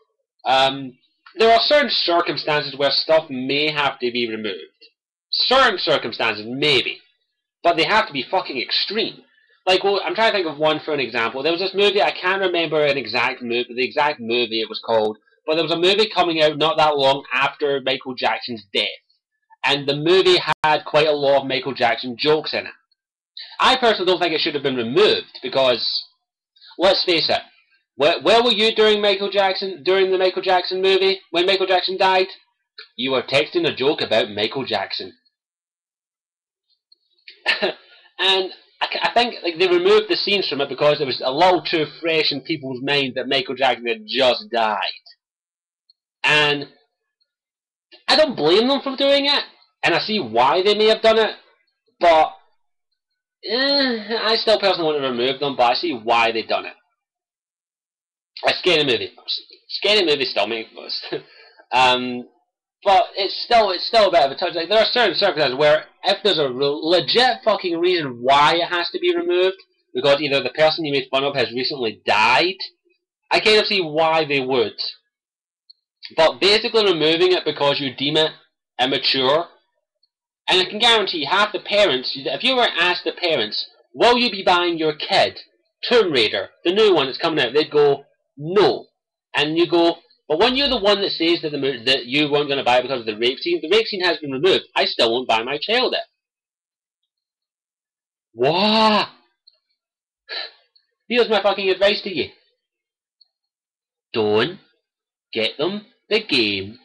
A: There are certain circumstances where stuff may have to be removed. Certain circumstances, maybe, but they have to be fucking extreme. Like, well, I'm trying to think of one for an example. There was this movie. I can't remember the exact movie it was called, but there was a movie coming out not that long after Michael Jackson's death, and the movie had quite a lot of Michael Jackson jokes in it. I personally don't think it should have been removed because, let's face it, where were you during the Michael Jackson movie when Michael Jackson died? You were texting a joke about Michael Jackson, and I think like they removed the scenes from it because it was a little too fresh in people's mind that Michael Jackson had just died, and I don't blame them for doing it, and I see why they may have done it, but I still personally want to remove them, but I see why they've done it. A scary movie. Scary movies still make most. But it's still a bit of a touch. Like, there are certain circumstances where if there's a legit fucking reason why it has to be removed, because either the person you made fun of has recently died, I kind of see why they would. But basically removing it because you deem it immature, and I can guarantee you, half the parents, if you were asked the parents, will you be buying your kid Tomb Raider, the new one that's coming out, they'd go, no. And you go, But when you're the one that says that that you weren't going to buy it because of the rape scene has been removed. I still won't buy my child it. What? Here's my fucking advice to you. Don't get them the game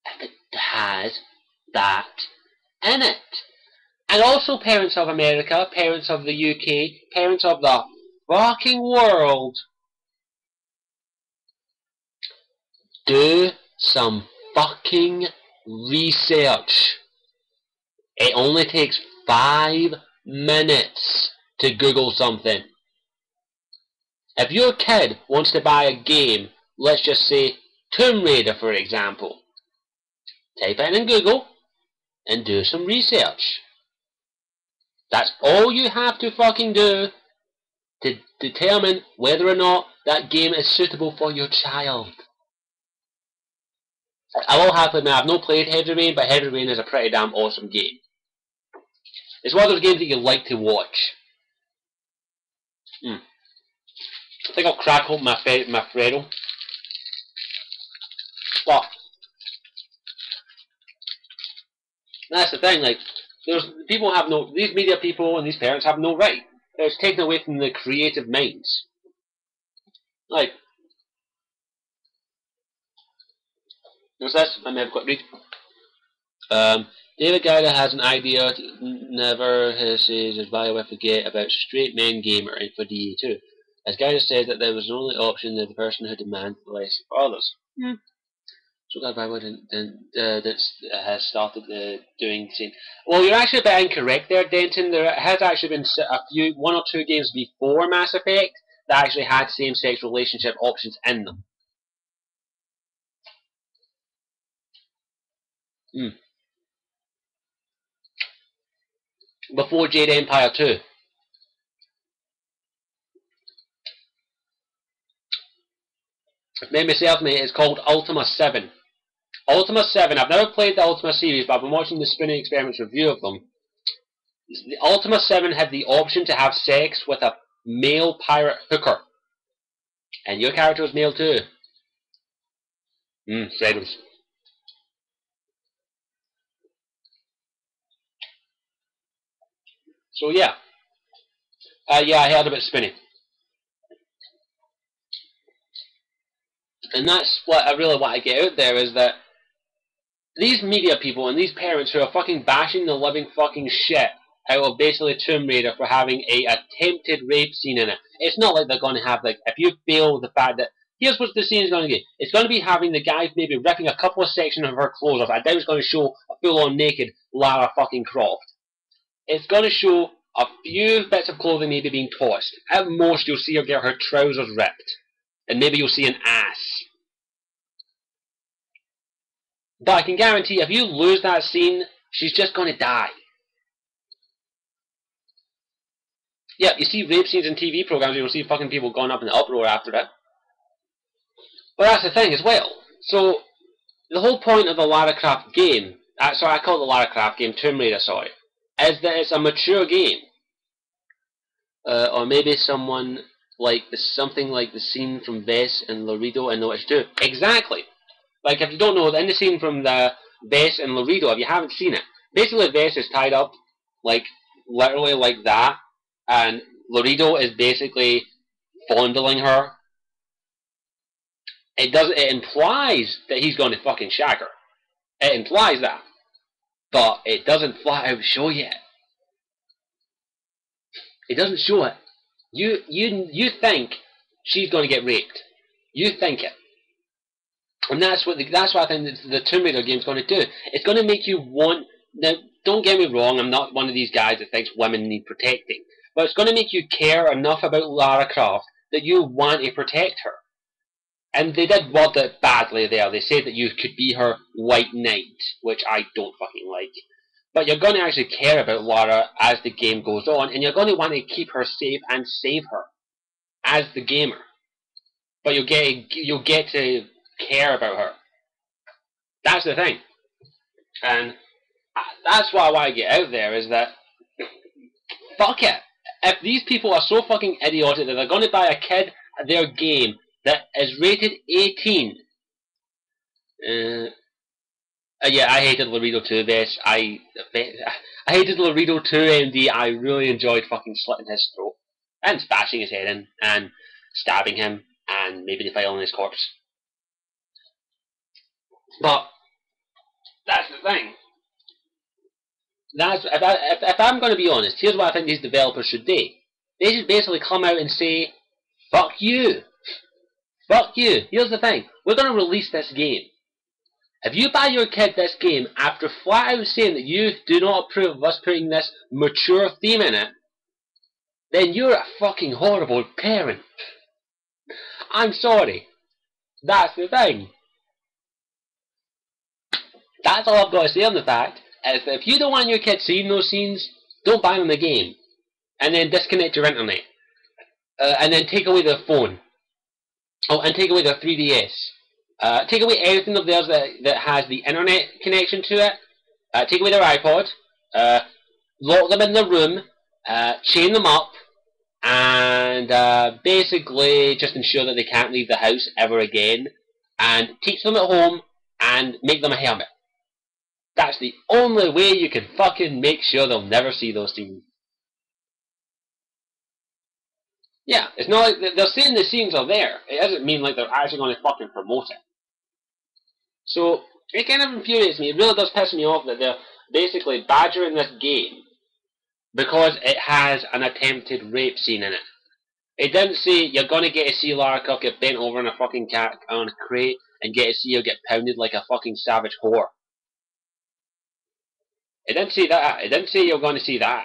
A: if it has that in it. And also, parents of America, parents of the UK, parents of the fucking world, do some fucking research. It only takes 5 minutes to Google something. If your kid wants to buy a game, let's just say Tomb Raider for example, type it in Google and do some research. That's all you have to fucking do to determine whether or not that game is suitable for your child. I will have to admit, I've not played Heavy Rain, but Heavy Rain is a pretty damn awesome game. It's one of those games that you like to watch. I think I'll crack open my Freddo. But that's the thing, like, these media people and these parents have no right. It's taken away from the creative minds. Like, what's this? I may have a quick read. David Guida has an idea never says his bio I forget about straight men gamer for DE2. As Guida said that there was an only option that the person who demands less for others. So that Bible has started doing the same. Well, you're actually a bit incorrect there, Denton. There has actually been one or two games before Mass Effect that actually had same-sex relationship options in them. Before Jade Empire 2. If memory serves me, it's called Ultima 7. Ultima 7, I've never played the Ultima series, but I've been watching the Spinning Experiments review of them. The Ultima 7 had the option to have sex with a male pirate hooker. And your character was male too. Fred was. So yeah. Yeah, I heard about Spinning. And that's what I really want to get out there, is that these media people and these parents who are fucking bashing the living fucking shit out of basically Tomb Raider for having a attempted rape scene in it. It's not like they're going to have, like, if you fail the fact that, here's what the scene is going to get. It's going to be having the guy maybe ripping a couple of sections of her clothes off. I doubt it's going to show a full-on naked Lara fucking Croft. It's going to show a few bits of clothing maybe being tossed. At most, you'll see her get her trousers ripped. And maybe you'll see an ass. But I can guarantee if you lose that scene, she's just going to die. Yeah, you see rape scenes in TV programs, you'll see fucking people going up in the uproar after it. But that's the thing as well. So, the whole point of the Lara Croft game, sorry, I call it the Lara Croft game, Tomb Raider, sorry, is that it's a mature game. Or maybe something like the scene from Vess and Laredo in The Witcher 2. Exactly! Like, if you don't know, in the scene from the Vess and Laredo, if you haven't seen it, basically Vess is tied up, like, literally like that, and Laredo is basically fondling her. It implies that he's going to fucking shag her. It implies that. But it doesn't flat out show yet. It doesn't show it. You think she's going to get raped. You think it. And that's what I think the Tomb Raider game's going to do. It's going to make you want... Now, don't get me wrong, I'm not one of these guys that thinks women need protecting. But it's going to make you care enough about Lara Croft that you want to protect her. And they did word it badly there. They said that you could be her white knight, which I don't fucking like. But you're going to actually care about Lara as the game goes on, and you're going to want to keep her safe and save her as the gamer. But you'll get to care about her. That's the thing. And that's what I want to get out there, is that fuck it. If these people are so fucking idiotic that they're going to buy a kid their game that is rated 18, Uh, yeah, I hated Laredo 2 best. I hated Laredo 2 MD. I really enjoyed fucking slitting his throat and bashing his head in and stabbing him and maybe defiling his corpse. But that's the thing. If I'm going to be honest, here's what I think these developers should do. They should basically come out and say, "Fuck you, fuck you." Here's the thing: we're going to release this game. If you buy your kid this game after flat out saying that you do not approve of us putting this mature theme in it, then you're a fucking horrible parent. I'm sorry. That's the thing. That's all I've got to say on the fact. Is that if you don't want your kid seeing those scenes, don't buy them the game. And then disconnect your internet. And then take away their phone. Oh, and take away their 3DS. Take away everything of theirs that has the internet connection to it. Take away their iPod. Lock them in their room. Chain them up. And basically just ensure that they can't leave the house ever again. And teach them at home. And make them a hermit. That's the only way you can fucking make sure they'll never see those scenes. Yeah, it's not like they're saying the scenes are there. It doesn't mean like they're actually going to fucking promote it. So, it kind of infuriates me. It really does piss me off that they're basically badgering this game because it has an attempted rape scene in it. It didn't say you're going to get to see Lara Croft get bent over in a fucking cat on a crate and get to see her get pounded like a fucking savage whore. It didn't say that. It didn't say you're going to see that.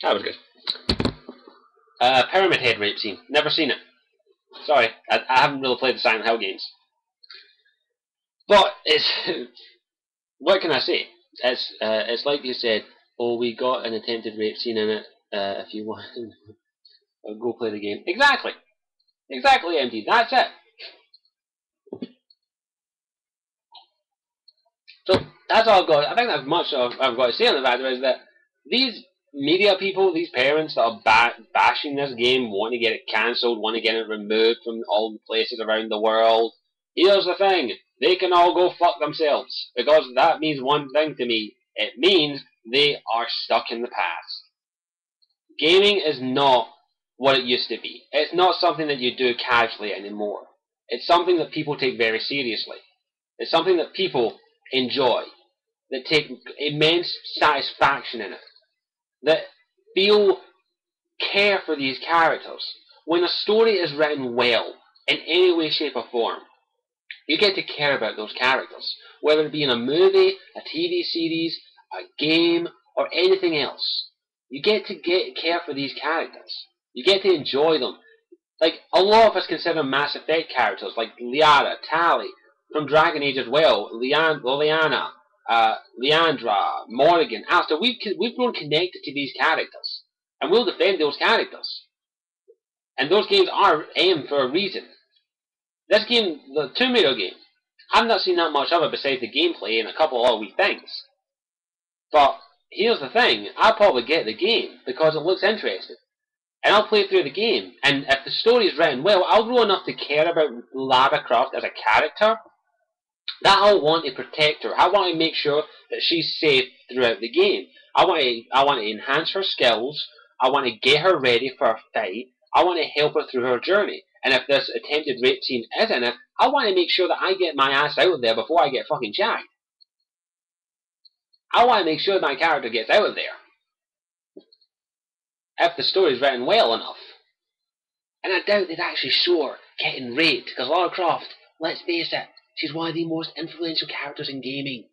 A: That was good. Pyramid Head rape scene. Never seen it. Sorry, I haven't really played the Silent Hill games. But it's what can I say? It's like you said. Oh, we got an attempted rape scene in it. If you want, go play the game. Exactly, MD. That's it. So that's all I've got. I think that's much I've got to say on the matter is that these media people, these parents that are bashing this game, want to get it cancelled, want to get it removed from all the places around the world. Here's the thing. They can all go fuck themselves. Because that means one thing to me. It means they are stuck in the past. Gaming is not what it used to be. It's not something that you do casually anymore. It's something that people take very seriously. It's something that people enjoy, that take immense satisfaction in it, that feel care for these characters. When a story is written well, in any way, shape or form, you get to care about those characters, whether it be in a movie, a TV series, a game, or anything else. You get to care for these characters. You get to enjoy them. Like, a lot of us consider Mass Effect characters, like Liara, Tali, from Dragon Age as well, Liliana, Leandra, Morrigan, Asta. We've grown connected to these characters. And we'll defend those characters. And those games are aimed for a reason. This game, the Tomb Raider game, I've not seen that much of it besides the gameplay and a couple of other wee things. But here's the thing, I'll probably get the game because it looks interesting. And I'll play through the game. And if the story is written well, I'll grow enough to care about Lara Croft as a character that I'll want to protect her. I want to make sure that she's safe throughout the game. I want to enhance her skills. I want to get her ready for a fight. I want to help her through her journey. And if this attempted rape scene is in it, I want to make sure that I get my ass out of there before I get fucking shagged. I want to make sure my character gets out of there. If the story's written well enough. And I doubt they'd actually show her getting raped, because Lara Croft, let's face it, she's one of the most influential characters in gaming.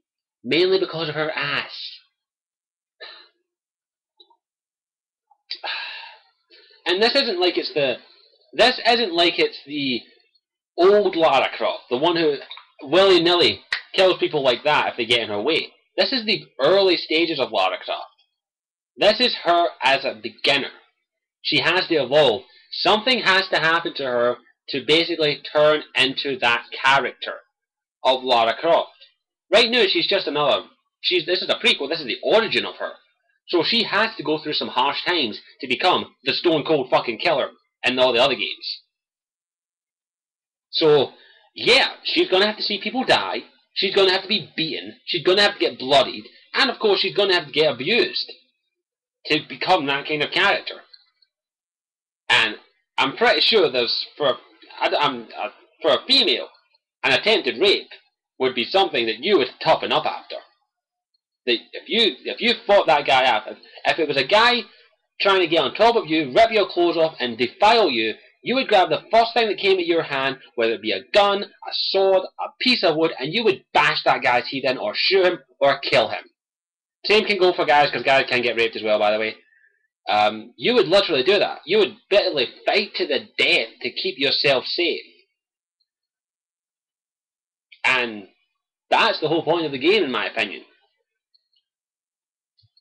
A: Mainly because of her ass. And this isn't like it's the old Lara Croft, the one who willy-nilly kills people like that if they get in her way. This is the early stages of Lara Croft. This is her as a beginner. She has to evolve. Something has to happen to her to basically turn into that character of Lara Croft. Right now, she's just another This is a prequel. This is the origin of her. So she has to go through some harsh times to become the stone cold fucking killer in all the other games. So yeah, she's gonna have to see people die. She's gonna have to be beaten. She's gonna have to get bloodied, and of course she's gonna have to get abused to become that kind of character. And I'm pretty sure for a female, an attempted rape would be something that you would toughen up after. That if you fought that guy out, if it was a guy trying to get on top of you, rip your clothes off, and defile you, you would grab the first thing that came to your hand, whether it be a gun, a sword, a piece of wood, and you would bash that guy's head in, or shoot him, or kill him. Same can go for guys, because guys can get raped as well, by the way. You would literally do that. You would bitterly fight to the death to keep yourself safe. And that's the whole point of the game, in my opinion.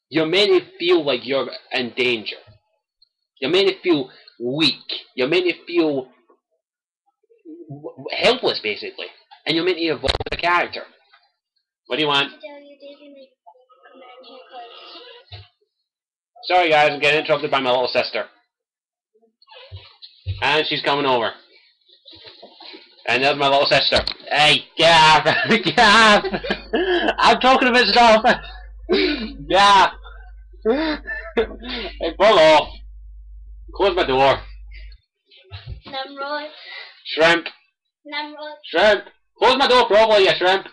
A: You're meant to feel like you're in danger. You're meant to feel weak. You're meant to feel helpless, basically. And you're meant to evolve the character. What do you want? Sorry guys, I'm getting interrupted by my little sister. And she's coming over. And there's my little sister. Hey, Gav! Gav! I'm talking about stuff! Gav! Hey, pull off! Close my door.
B: Namrod.
A: Shrimp.
B: Namrod.
A: Shrimp. Close my door properly, you shrimp.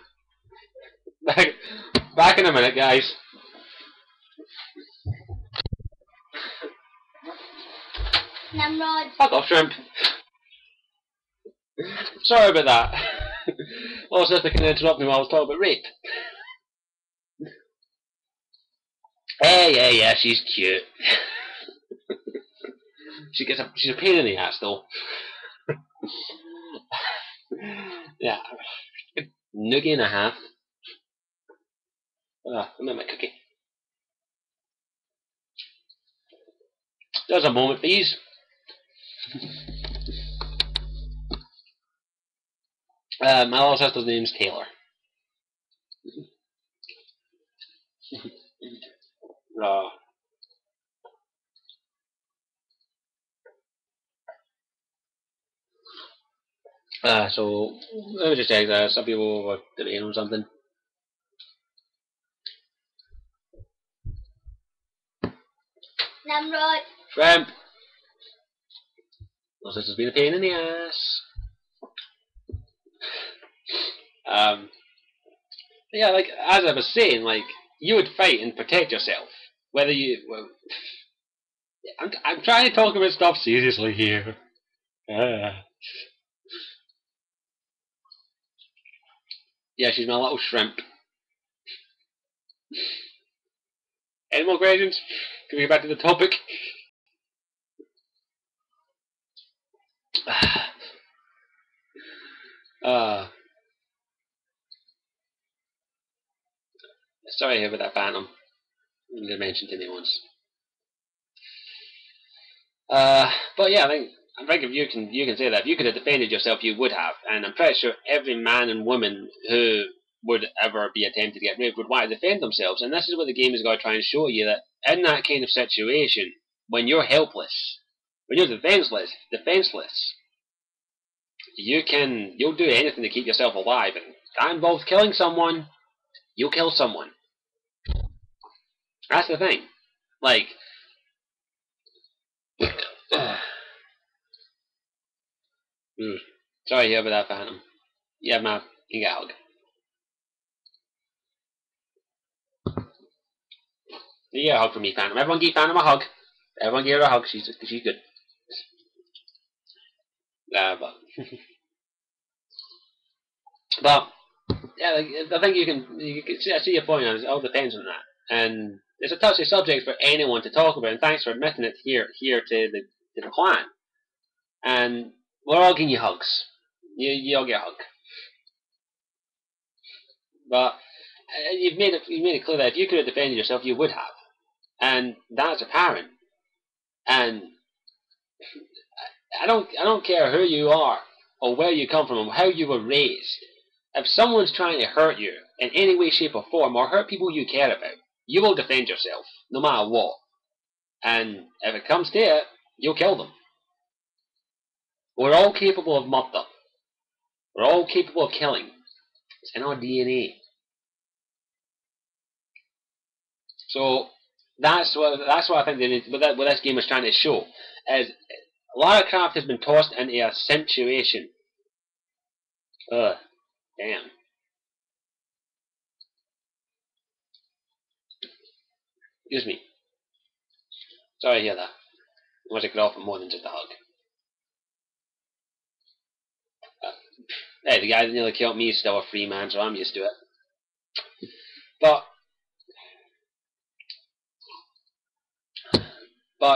A: Back in a minute, guys.
B: Namrod.
A: Fuck off, shrimp. Sorry about that. Little sister can interrupt me while I was talking about rape. Hey, yeah, she's cute. She's a pain in the ass, though. Yeah. Noogie and a half. I'm at my cookie. There's a moment, please. My little sister's name's Taylor. So let me just check that. Some people were debating on something.
B: Namrod.
A: Shrimp. Well, this has been a pain in the ass. Yeah, like as I was saying, like you would fight and protect yourself. Whether you, well, I'm trying to talk about stuff seriously here. Yeah, she's my little shrimp. Any more questions? Can we get back to the topic? Sorry here about that Phantom. I didn't mention to me once. But yeah, I think if you can say that if you could have defended yourself, you would have, and I'm pretty sure every man and woman who would ever be attempted to get raped would want to defend themselves. And this is what the game is going to try and show you, that in that kind of situation, when you're helpless, when you're defenseless, you'll do anything to keep yourself alive, and that involves killing someone. You'll kill someone. That's the thing. Like, sorry here about that, Phantom. Yeah, man, you get a hug. You get a hug from me, Phantom. Everyone give Phantom a hug. Everyone give her a hug. She's good. But yeah, like, I think you can see your point on it. It all depends on that, and it's a touchy subject for anyone to talk about. And thanks for admitting it here to the clan. And we're all giving you hugs. You all get a hug. But you've made it clear that if you could have defended yourself, you would have, and that's apparent. And I don't care who you are or where you come from or how you were raised. If someone's trying to hurt you in any way, shape, or form, or hurt people you care about, you will defend yourself, no matter what. And if it comes to it, you'll kill them. We're all capable of murder. We're all capable of killing. It's in our DNA. So that's what I think they need, what this game is trying to show is Lara Croft has been tossed into a situation. Ugh, damn. Excuse me. Sorry to hear that. I want to get off for more than just a hug. Hey, the guy that nearly killed me is still a free man, so I'm used to it. But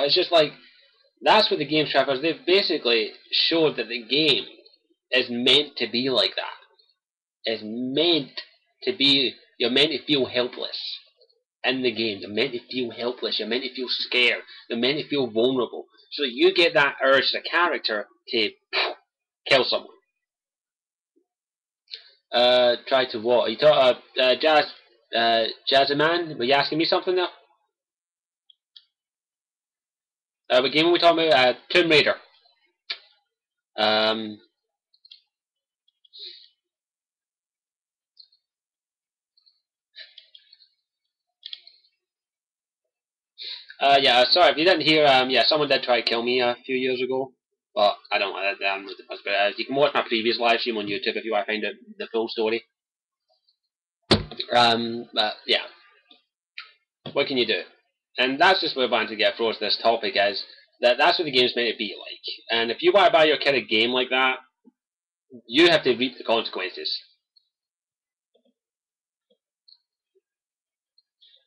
A: it's just like, that's what the game's trying to. They've basically showed that the game is meant to be like that. It's meant to be, you're meant to feel helpless in the game. You're meant to feel helpless. You're meant to feel scared. You're meant to feel vulnerable. So that you get that urge as a character to kill someone. Try to what? Are you talking Jazzaman? Were you asking me something now? What game are we talking about? Tomb Raider. Yeah, sorry if you didn't hear. Yeah, someone did try to kill me a few years ago, but I don't. You can watch my previous live stream on YouTube if you want to find out the full story. But yeah, what can you do? And that's just what we're wanting to get across this topic is that that's what the game's meant to be like. And if you want to buy your kid a game like that, you have to reap the consequences.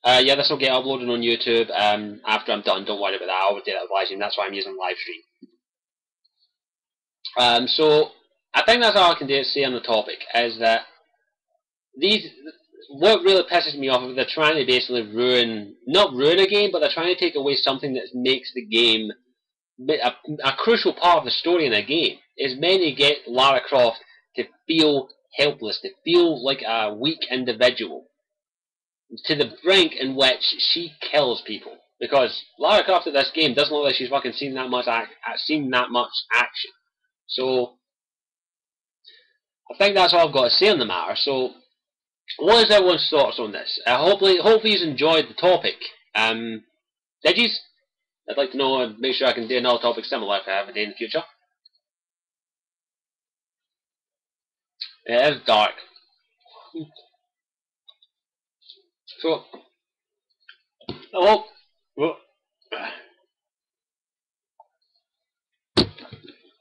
A: Yeah, this will get uploaded on YouTube after I'm done. Don't worry about that. I'll do that live stream. That's why I'm using live stream. So I think that's all I can do to say on the topic is that what really pisses me off is they're trying to basically not ruin a game, but they're trying to take away something that makes the game a crucial part of the story in a game. Is meant to get Lara Croft to feel helpless, to feel like a weak individual, to the brink in which she kills people. Because Lara Croft at this game doesn't look like she's fucking seen that much action. So I think that's all I've got to say on the matter. So what is everyone's thoughts on this? Hopefully you've enjoyed the topic. Did you? I'd like to know and make sure I can do another topic similar if I have a day in the future. Yeah, it's dark. So, I hope.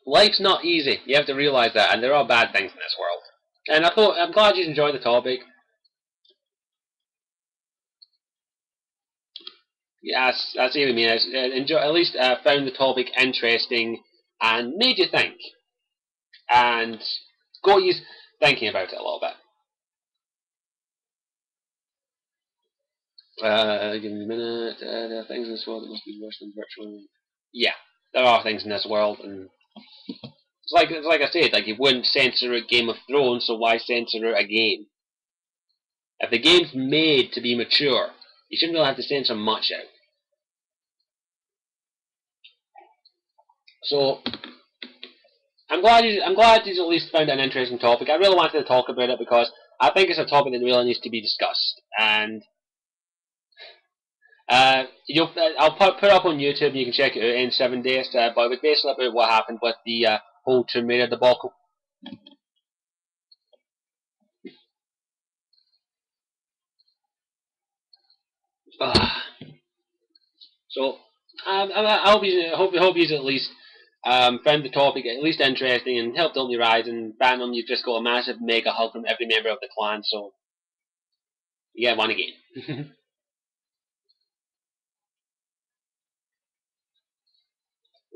A: Life's not easy. You have to realise that, and there are bad things in this world. And I'm glad you enjoyed the topic. Yes, that's what I mean. At least found the topic interesting and made you think, and got you thinking about it a little bit. Give me a minute. There are things in this world that must be worse than virtual. Yeah, there are things in this world, and it's like I said, like you wouldn't censor a Game of Thrones, so why censor a game? If the game's made to be mature, you shouldn't really have to censor much out. So I'm glad you at least found it an interesting topic. I really wanted to talk about it because I think it's a topic that really needs to be discussed. And I'll put it up on YouTube and you can check it out in 7 days. But it was basically about what happened with the whole Tomb Raider debacle. So I hope you at least found the topic at least interesting and helped help me rise. And Phantom, you've just got a massive mega hug from every member of the clan. So you get one again.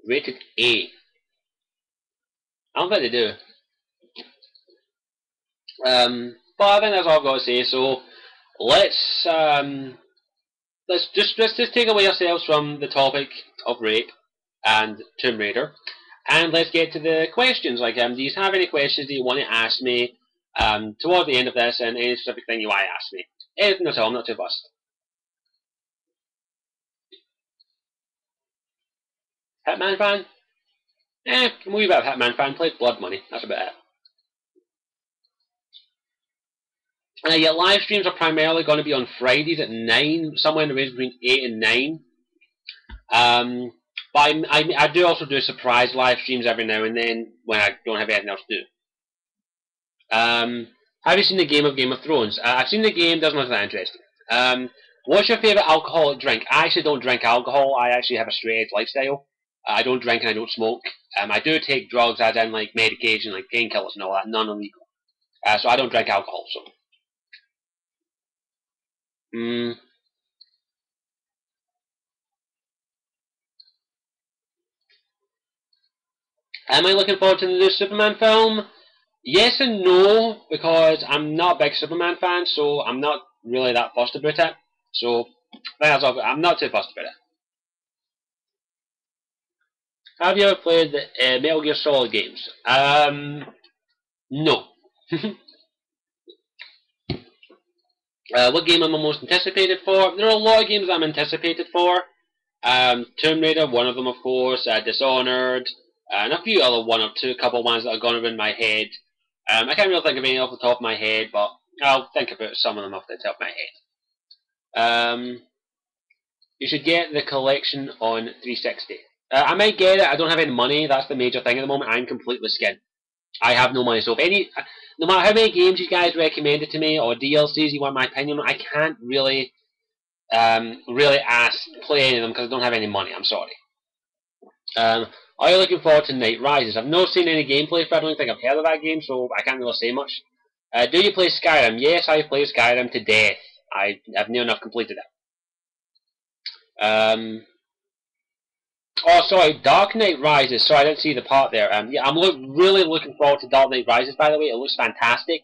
A: Rated A. I don't think they do. But I think that's all I've got to say. So let's just take away ourselves from the topic of rape and Tomb Raider, and let's get to the questions. Like, do you have any questions that you want to ask me? toward the end of this, and any specific thing you want to ask me. Anything at all, I'm not too fussed. Hitman fan? I'm a wee bit of Hitman fan. Played Blood Money. That's about it. Yeah, live streams are primarily going to be on Fridays at 9, somewhere in the range between 8 and 9. But I do also do surprise live streams every now and then when I don't have anything else to do. Have you seen the Game of Thrones? I've seen the game, doesn't look that interesting. What's your favourite alcoholic drink? I actually don't drink alcohol. I actually have a straight edge lifestyle. I don't drink and I don't smoke. I do take drugs, as in like medication, like painkillers and all that, none illegal. So I don't drink alcohol. So, am I looking forward to the new Superman film? Yes and no, because I'm not a big Superman fan, so I'm not really that fussed about it. So that's all. I'm not too fussed about it. Have you ever played the Metal Gear Solid games? No. What game am I most anticipated for? There are a lot of games I'm anticipated for. Tomb Raider, one of them, of course. Dishonored, and a few other couple of ones that are going around my head. I can't really think of any off the top of my head, but I'll think about some of them off the top of my head. You should get the collection on 360. I might get it. I don't have any money. That's the major thing at the moment. I'm completely skint. I have no money. So if no matter how many games you guys recommended to me or DLCs you want my opinion on, I can't really play any of them because I don't have any money. I'm sorry. Are you looking forward to Night Rises? I've not seen any gameplay for it. I don't think I've heard of that game, so I can't really say much. Do you play Skyrim? Yes, I play Skyrim to death. I've near enough completed it. Oh, sorry, Dark Knight Rises. Sorry, I didn't see the part there. Yeah, I'm really looking forward to Dark Knight Rises, by the way. It looks fantastic.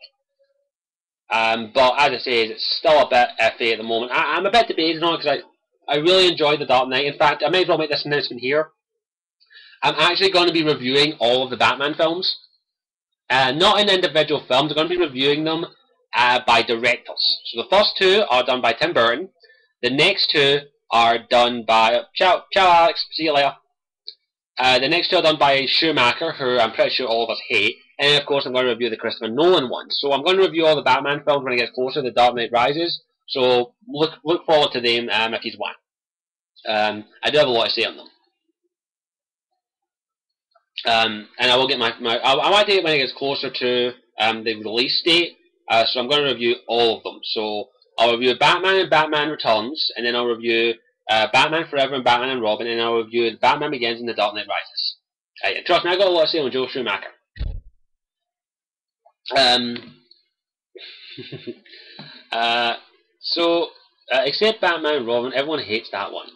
A: But as I say, it's still a bit iffy at the moment. I'm a bit debated on it because I really enjoyed The Dark Knight. In fact, I may as well make this announcement here. I'm actually going to be reviewing all of the Batman films. Not in individual films. I'm going to be reviewing them by directors. So the first two are done by Tim Burton. The next two are done by... Ciao, Alex. See you later. The next two are done by Schumacher, who I'm pretty sure all of us hate. And of course I'm going to review the Christopher Nolan ones. So I'm going to review all the Batman films when it gets closer to The Dark Knight Rises. So look forward to them if you want. I do have a lot to say on them. And I will get I might take it when it gets closer to the release date. So I'm going to review all of them. So I'll review Batman and Batman Returns, and then I'll review Batman Forever and Batman and Robin, and then I'll review Batman Begins and The Dark Knight Rises. Trust me, I got a lot to say on Joel Schumacher. Except Batman and Robin, everyone hates that one.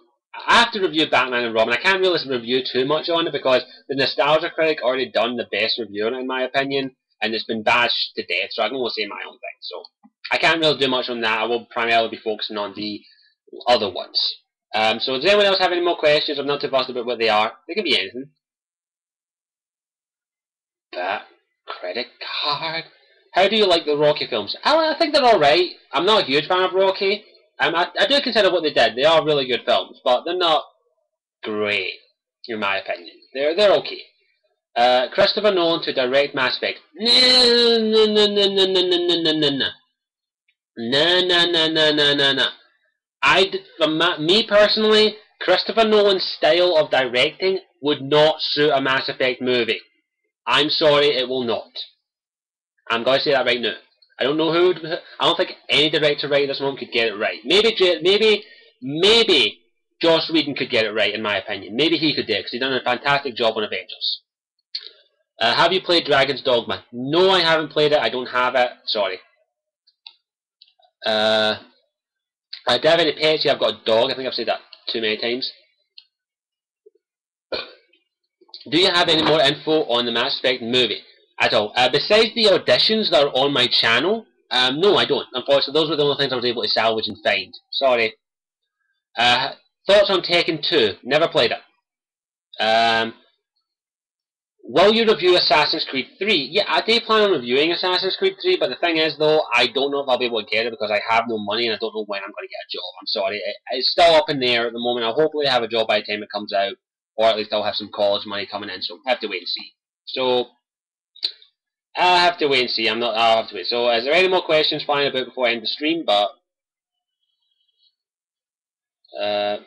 A: I have to review Batman and Robin. I can't really review too much on it because the Nostalgia Critic already done the best review on it, in my opinion, and it's been bashed to death, so I can only say my own thing. So I can't really do much on that. I will primarily be focusing on the other ones. So does anyone else have any more questions? I'm not too fussed about what they are. They can be anything. Credit card. How do you like the Rocky films? I think they're alright. I'm not a huge fan of Rocky. I do consider what they did. They are really good films, but they're not great, in my opinion. They're okay. Christopher Nolan to direct Mass Effect. No. Me personally, Christopher Nolan's style of directing would not suit a Mass Effect movie. I'm sorry, it will not. I'm going to say that right now. I don't know who. I don't think any director right at this moment could get it right. Maybe Joss Whedon could get it right, in my opinion. Maybe he could do it because he's done a fantastic job on Avengers. Have you played Dragon's Dogma? No, I haven't played it. I don't have it. Sorry. Do I have any pets? Yeah, I've got a dog. I think I've said that too many times. Do you have any more info on the Mass Effect movie at all? Besides the auditions that are on my channel, no, I don't. Unfortunately, those were the only things I was able to salvage and find. Sorry. Thoughts on Tekken 2? Never played it. Will you review Assassin's Creed 3? Yeah, I do plan on reviewing Assassin's Creed 3, but the thing is, though, I don't know if I'll be able to get it because I have no money and I don't know when I'm going to get a job. I'm sorry. It's still up in the air at the moment. I'll hopefully have a job by the time it comes out, or at least I'll have some college money coming in, so I have to wait and see. So, I'll have to wait and see. I'll have to wait. So, is there any more questions flying about before I end the stream? But, I'm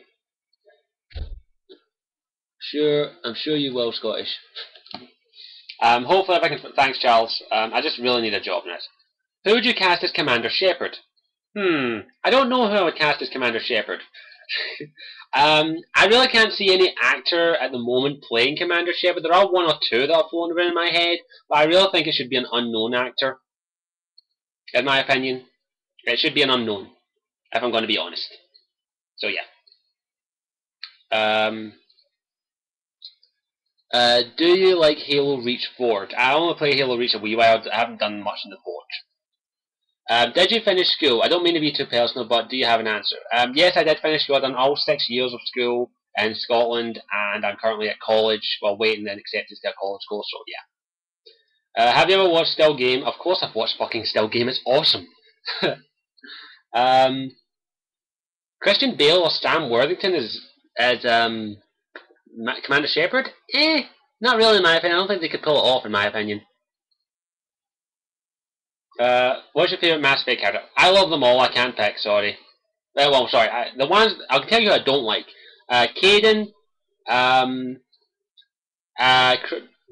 A: sure you will, Scottish. Hopefully if I can, thanks Charles. I just really need a job now. Who would you cast as Commander Shepard? I don't know who I would cast as Commander Shepard. I really can't see any actor at the moment playing Commander Shepard. There are one or two that are floating around in my head, but I really think it should be an unknown actor. In my opinion, it should be an unknown, if I'm going to be honest. So yeah. Do you like Halo Reach Forge? I only play Halo Reach a wee while. I haven't done much in the Forge. Did you finish school? I don't mean to be too personal, but do you have an answer? Yes, I did finish school. I've done all 6 years of school in Scotland, and I'm currently at college, while waiting and accepted to a college course, so yeah. Have you ever watched Still Game? Of course I've watched fucking Still Game, it's awesome. Christian Bale or Sam Worthington as Commander Shepard? Not really in my opinion. I don't think they could pull it off in my opinion. What's your favourite Mass Effect character? I love them all, I can't pick, sorry. Well, sorry, the ones, I'll tell you who I don't like. Caden,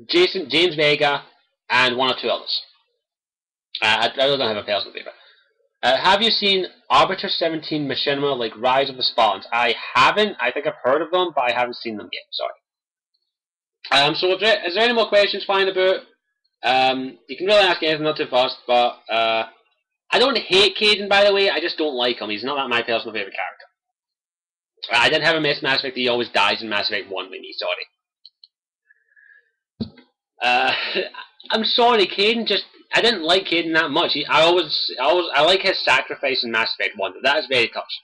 A: James Vega, and one or two others. I really don't have a personal favourite. Have you seen Arbiter 17 Machinima, like Rise of the Spartans? I haven't. I think I've heard of them, but I haven't seen them yet. Sorry. So is there any more questions flying about? You can really ask anything, not too fast, but I don't hate Caden, by the way. I just don't like him. He's not my personal favourite character. I didn't have a Mass Effect. He always dies in Mass Effect 1 with me. Sorry. I'm sorry, Caden just... I didn't like Caden that much. I like his sacrifice in Mass Effect 1. That is very touching.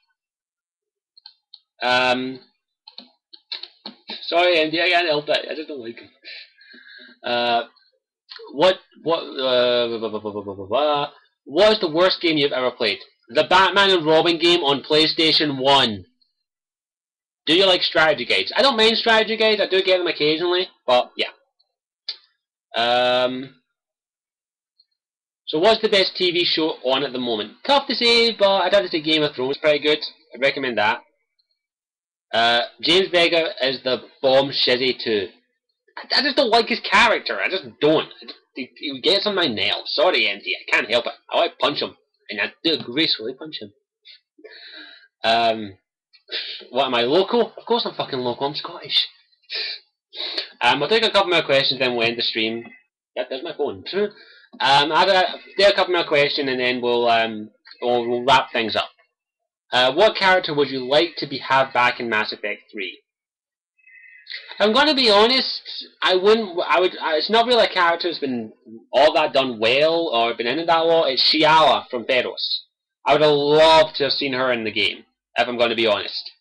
A: Sorry, Andy, I can't help it. I just don't like him. What is the worst game you've ever played? The Batman and Robin game on PlayStation 1. Do you like strategy guides? I don't mind strategy guides. I do get them occasionally, but yeah. So what's the best TV show on at the moment? Tough to say, but I'd have to say Game of Thrones is pretty good. I'd recommend that. James Vega is the bomb shizzy too. I just don't like his character. I just don't. He gets on my nails. Sorry, Andy. I can't help it. I like punch him, and I do gracefully punch him. What am I, local? Of course I'm fucking local. I'm Scottish. I'll take a couple more questions, then we'll end the stream. Yep, there's my phone. I'll do a couple more questions, and then we'll wrap things up. What character would you like to have back in Mass Effect 3? If I'm going to be honest, it's not really a character that's been all that done well, or been in it that long. It's Shiala from Theros. I would have loved to have seen her in the game, if I'm going to be honest.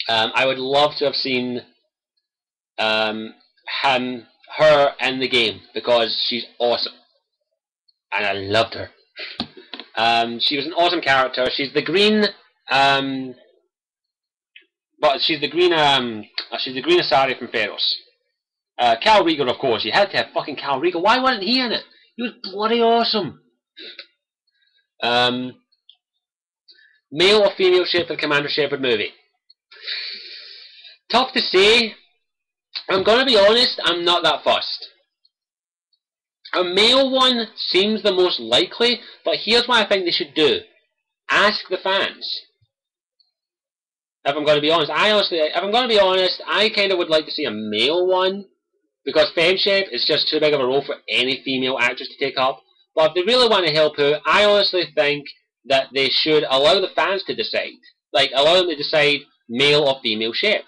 A: I would love to have seen her in the game, because she's awesome. And I loved her. She was an awesome character. She's the green, but she's the green Asari from Theros. Cal Regal, of course. You had to have fucking Cal Regal. Why wasn't he in it? He was bloody awesome. Male or female shape for the Commander Shepard movie? Tough to say. I'm going to be honest, I'm not that fussed. A male one seems the most likely, but here's what I think they should do. Ask the fans. If I'm going to be honest, I kind of would like to see a male one, because FemShep is just too big of a role for any female actress to take up. But if they really want to help her, I honestly think that they should allow the fans to decide. Like, allow them to decide male or female shape.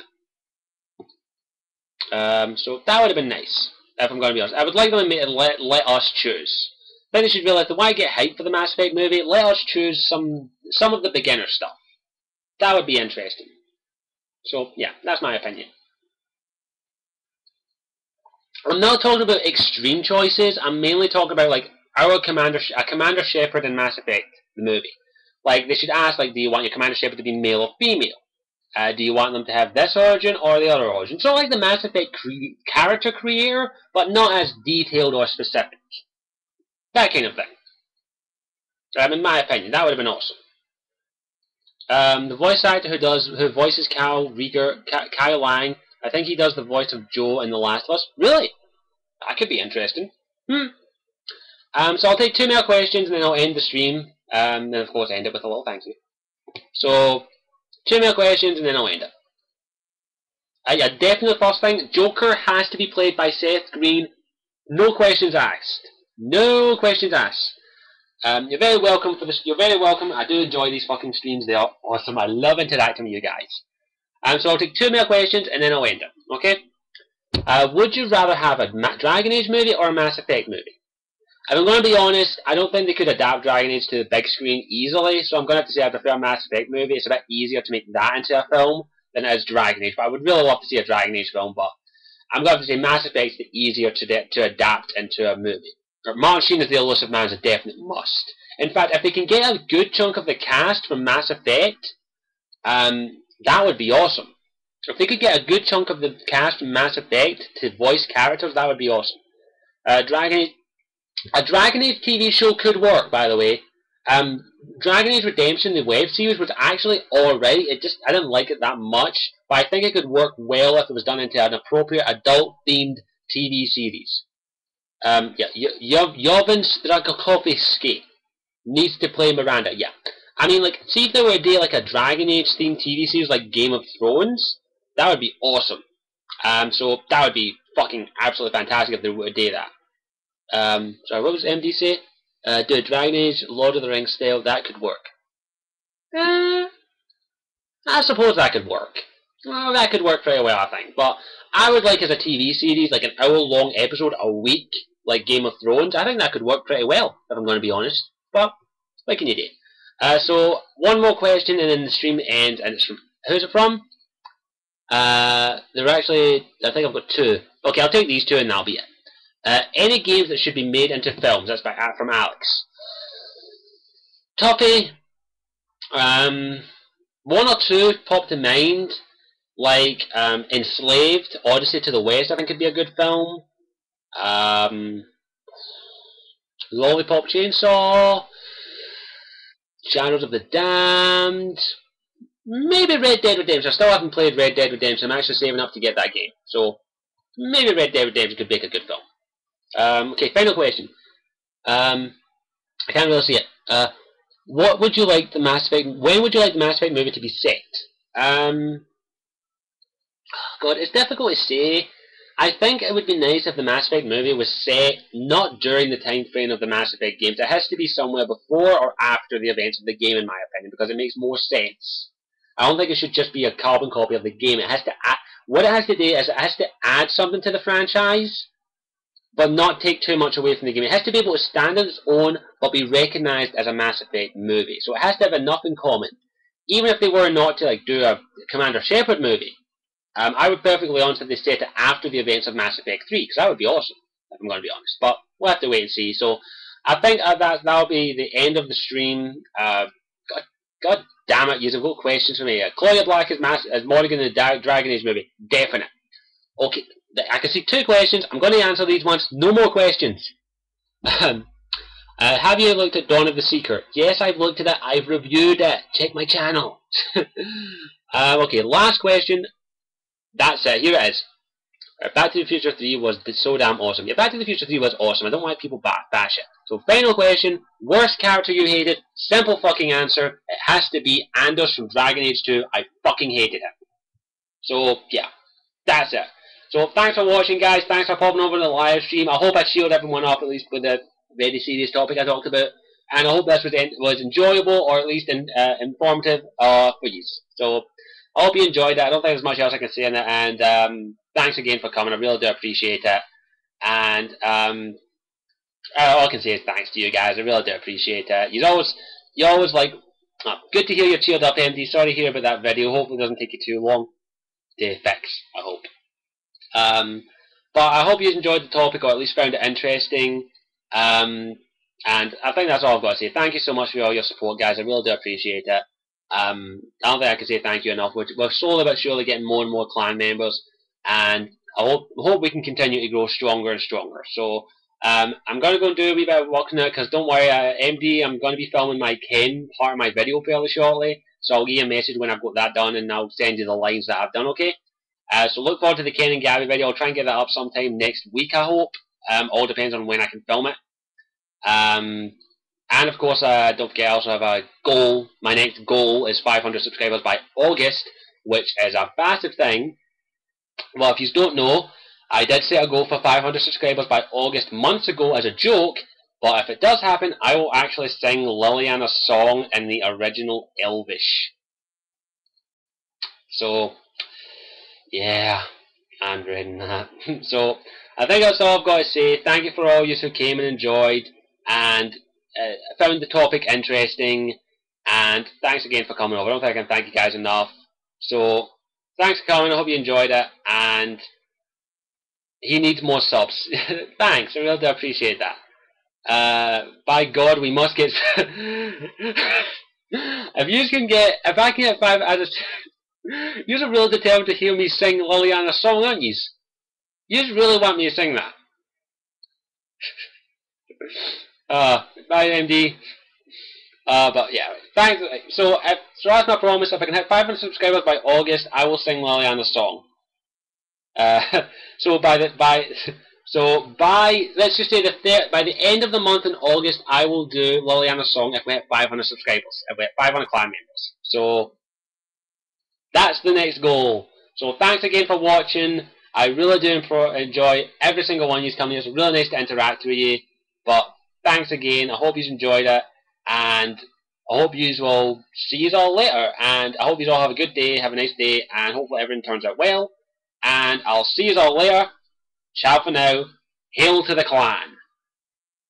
A: So that would have been nice, if I'm going to be honest. I would like them to let us choose. I think they should realize that why get hyped for the Mass Effect movie? Let us choose some of the beginner stuff. That would be interesting. So, yeah, that's my opinion. I'm not talking about extreme choices. I'm mainly talking about like our Commander Shepard in Mass Effect, the movie. Like they should ask, like, do you want your Commander Shepard to be male or female? Do you want them to have this origin or the other origin? So like the Mass Effect character creator, but not as detailed or specific. That kind of thing. In my opinion, that would have been awesome. The voice actor who voices Kyle Lang, I think he does the voice of Joe in The Last of Us. Really? That could be interesting. So I'll take 2 more questions and then I'll end the stream. Then of course end it with a little thank you. So 2 more questions and then I'll end it. Yeah, definitely the first thing, Joker has to be played by Seth Green. No questions asked. No questions asked. You're very welcome for this. You're very welcome. I do enjoy these fucking streams. They are awesome. I love interacting with you guys. So I'll take 2 more questions and then I'll end it. Okay? Would you rather have a Dragon Age movie or a Mass Effect movie? If I'm going to be honest, I don't think they could adapt Dragon Age to the big screen easily, so I'm going to have to say I prefer a Mass Effect movie. It's a bit easier to make that into a film than it is Dragon Age, but I would really love to see a Dragon Age film, but I'm going to have to say Mass Effect's the easier to adapt into a movie. Martin Sheen as the Elusive Man is a definite must. In fact, if they can get a good chunk of the cast from Mass Effect, that would be awesome. If they could get a good chunk of the cast from Mass Effect to voice characters, that would be awesome. A Dragon Age TV show could work, by the way. Dragon Age Redemption, the web series, was actually alright. I didn't like it that much, but I think it could work well if it was done into an appropriate adult-themed TV series. Jovan Strakovski needs to play Miranda. Yeah, I mean, like, see if they were to do like a Dragon Age themed TV series like Game of Thrones, that would be awesome. So that would be fucking absolutely fantastic if they were to do that. Sorry, what was MD say? Do a Dragon Age, Lord of the Rings style, that could work. I suppose that could work. Well, that could work very well, I think. But I would like as a TV series, like an hour-long episode a week, like Game of Thrones. I think that could work pretty well, if I'm going to be honest. But what can you do? So, 1 more question and then the stream ends, and it's from... Who's it from? There are actually... I think I've got 2. Okay, I'll take these 2 and that'll be it. Any games that should be made into films? That's from Alex. Toppy. 1 or 2 pop to mind. Like, Enslaved, Odyssey to the West, I think could be a good film. Lollipop Chainsaw. Shadows of the Damned. Maybe Red Dead Redemption. I still haven't played Red Dead Redemption. I'm actually saving up to get that game. So, maybe Red Dead Redemption could make a good film. Okay, final question. I can't really see it. What would you like the Mass Effect... When would you like the Mass Effect movie to be set? God, it's difficult to say. I think it would be nice if the Mass Effect movie was set not during the time frame of the Mass Effect games. It has to be somewhere before or after the events of the game, in my opinion, because it makes more sense. I don't think it should just be a carbon copy of the game. It has to add, what it has to do is it has to add something to the franchise, but not take too much away from the game. It has to be able to stand on its own, but be recognised as a Mass Effect movie. So it has to have enough in common. Even if they were not to like do a Commander Shepard movie, I would perfectly honest if they set it after the events of Mass Effect 3, because that would be awesome, if I'm going to be honest. But we'll have to wait and see. So I think that'll be the end of the stream. God damn it, you've got questions for me. Claudia Black as Morrigan in the Dragon Age movie. Definite. Okay, I can see 2 questions. I'm going to answer these ones. No more questions. Have you looked at Dawn of the Seeker? Yes, I've looked at it. I've reviewed it. Check my channel. Okay, last question. That's it. Here it is. Back to the Future 3 was so damn awesome. Yeah, Back to the Future 3 was awesome. I don't want people bash it. So, final question. Worst character you hated? Simple fucking answer. It has to be Anders from Dragon Age 2. I fucking hated him. So, yeah. That's it. So, thanks for watching, guys. Thanks for popping over to the live stream. I hope I cheered everyone up, at least with the very serious topic I talked about. And I hope this was enjoyable, or at least informative for you. So, I hope you enjoyed that. I don't think there's much else I can say on it. And thanks again for coming. I really do appreciate it. And all I can say is thanks to you guys. I really do appreciate it. You always like... good to hear you cheered up, MD. Sorry to hear about that video. Hopefully it doesn't take you too long to fix, I hope. But I hope you enjoyed the topic, or at least found it interesting. And I think that's all I've got to say. Thank you so much for all your support, guys. I really do appreciate it. I don't think I can say thank you enough. We're slowly but surely getting more and more clan members, and I hope we can continue to grow stronger and stronger. So I'm going to go and do a wee bit of work now, because don't worry, MD, I'm going to be filming my Ken part of my video fairly shortly. So I'll give you a message when I've got that done, and I'll send you the lines that I've done, okay? So look forward to the Ken and Gabby video. I'll try and get that up sometime next week, I hope. All depends on when I can film it. And of course, don't forget, I also have a goal. My next goal is 500 subscribers by August, which is a massive thing. Well, if you don't know, I did set a goal for 500 subscribers by August months ago as a joke, but if it does happen, I will actually sing Liliana's song in the original Elvish. So, yeah, I'm reading that. So, I think that's all I've got to say. Thank you for all you who came and enjoyed, and found the topic interesting, and thanks again for coming over. I don't think I can thank you guys enough. So, thanks for coming. I hope you enjoyed it, and he needs more subs. Thanks, I really do appreciate that. By God, we must get... If I can get 5 out of... You're really determined to hear me sing Liliana's song, aren't you? You really want me to sing that? Bye, MD. But yeah, thanks. So that's my promise. If I can hit 500 subscribers by August, I will sing Liliana's song. Let's just say by the end of the month in August, I will do Liliana's song if we hit 500 subscribers. If we hit 500 clan members. So that's the next goal. So thanks again for watching. I really do enjoy every single one of you coming here. It's really nice to interact with you. But thanks again. I hope you enjoyed it, and I hope you will see you all later. And I hope you all have a good day, have a nice day, and hopefully everything turns out well. And I'll see you all later. Ciao for now. Hail to the clan.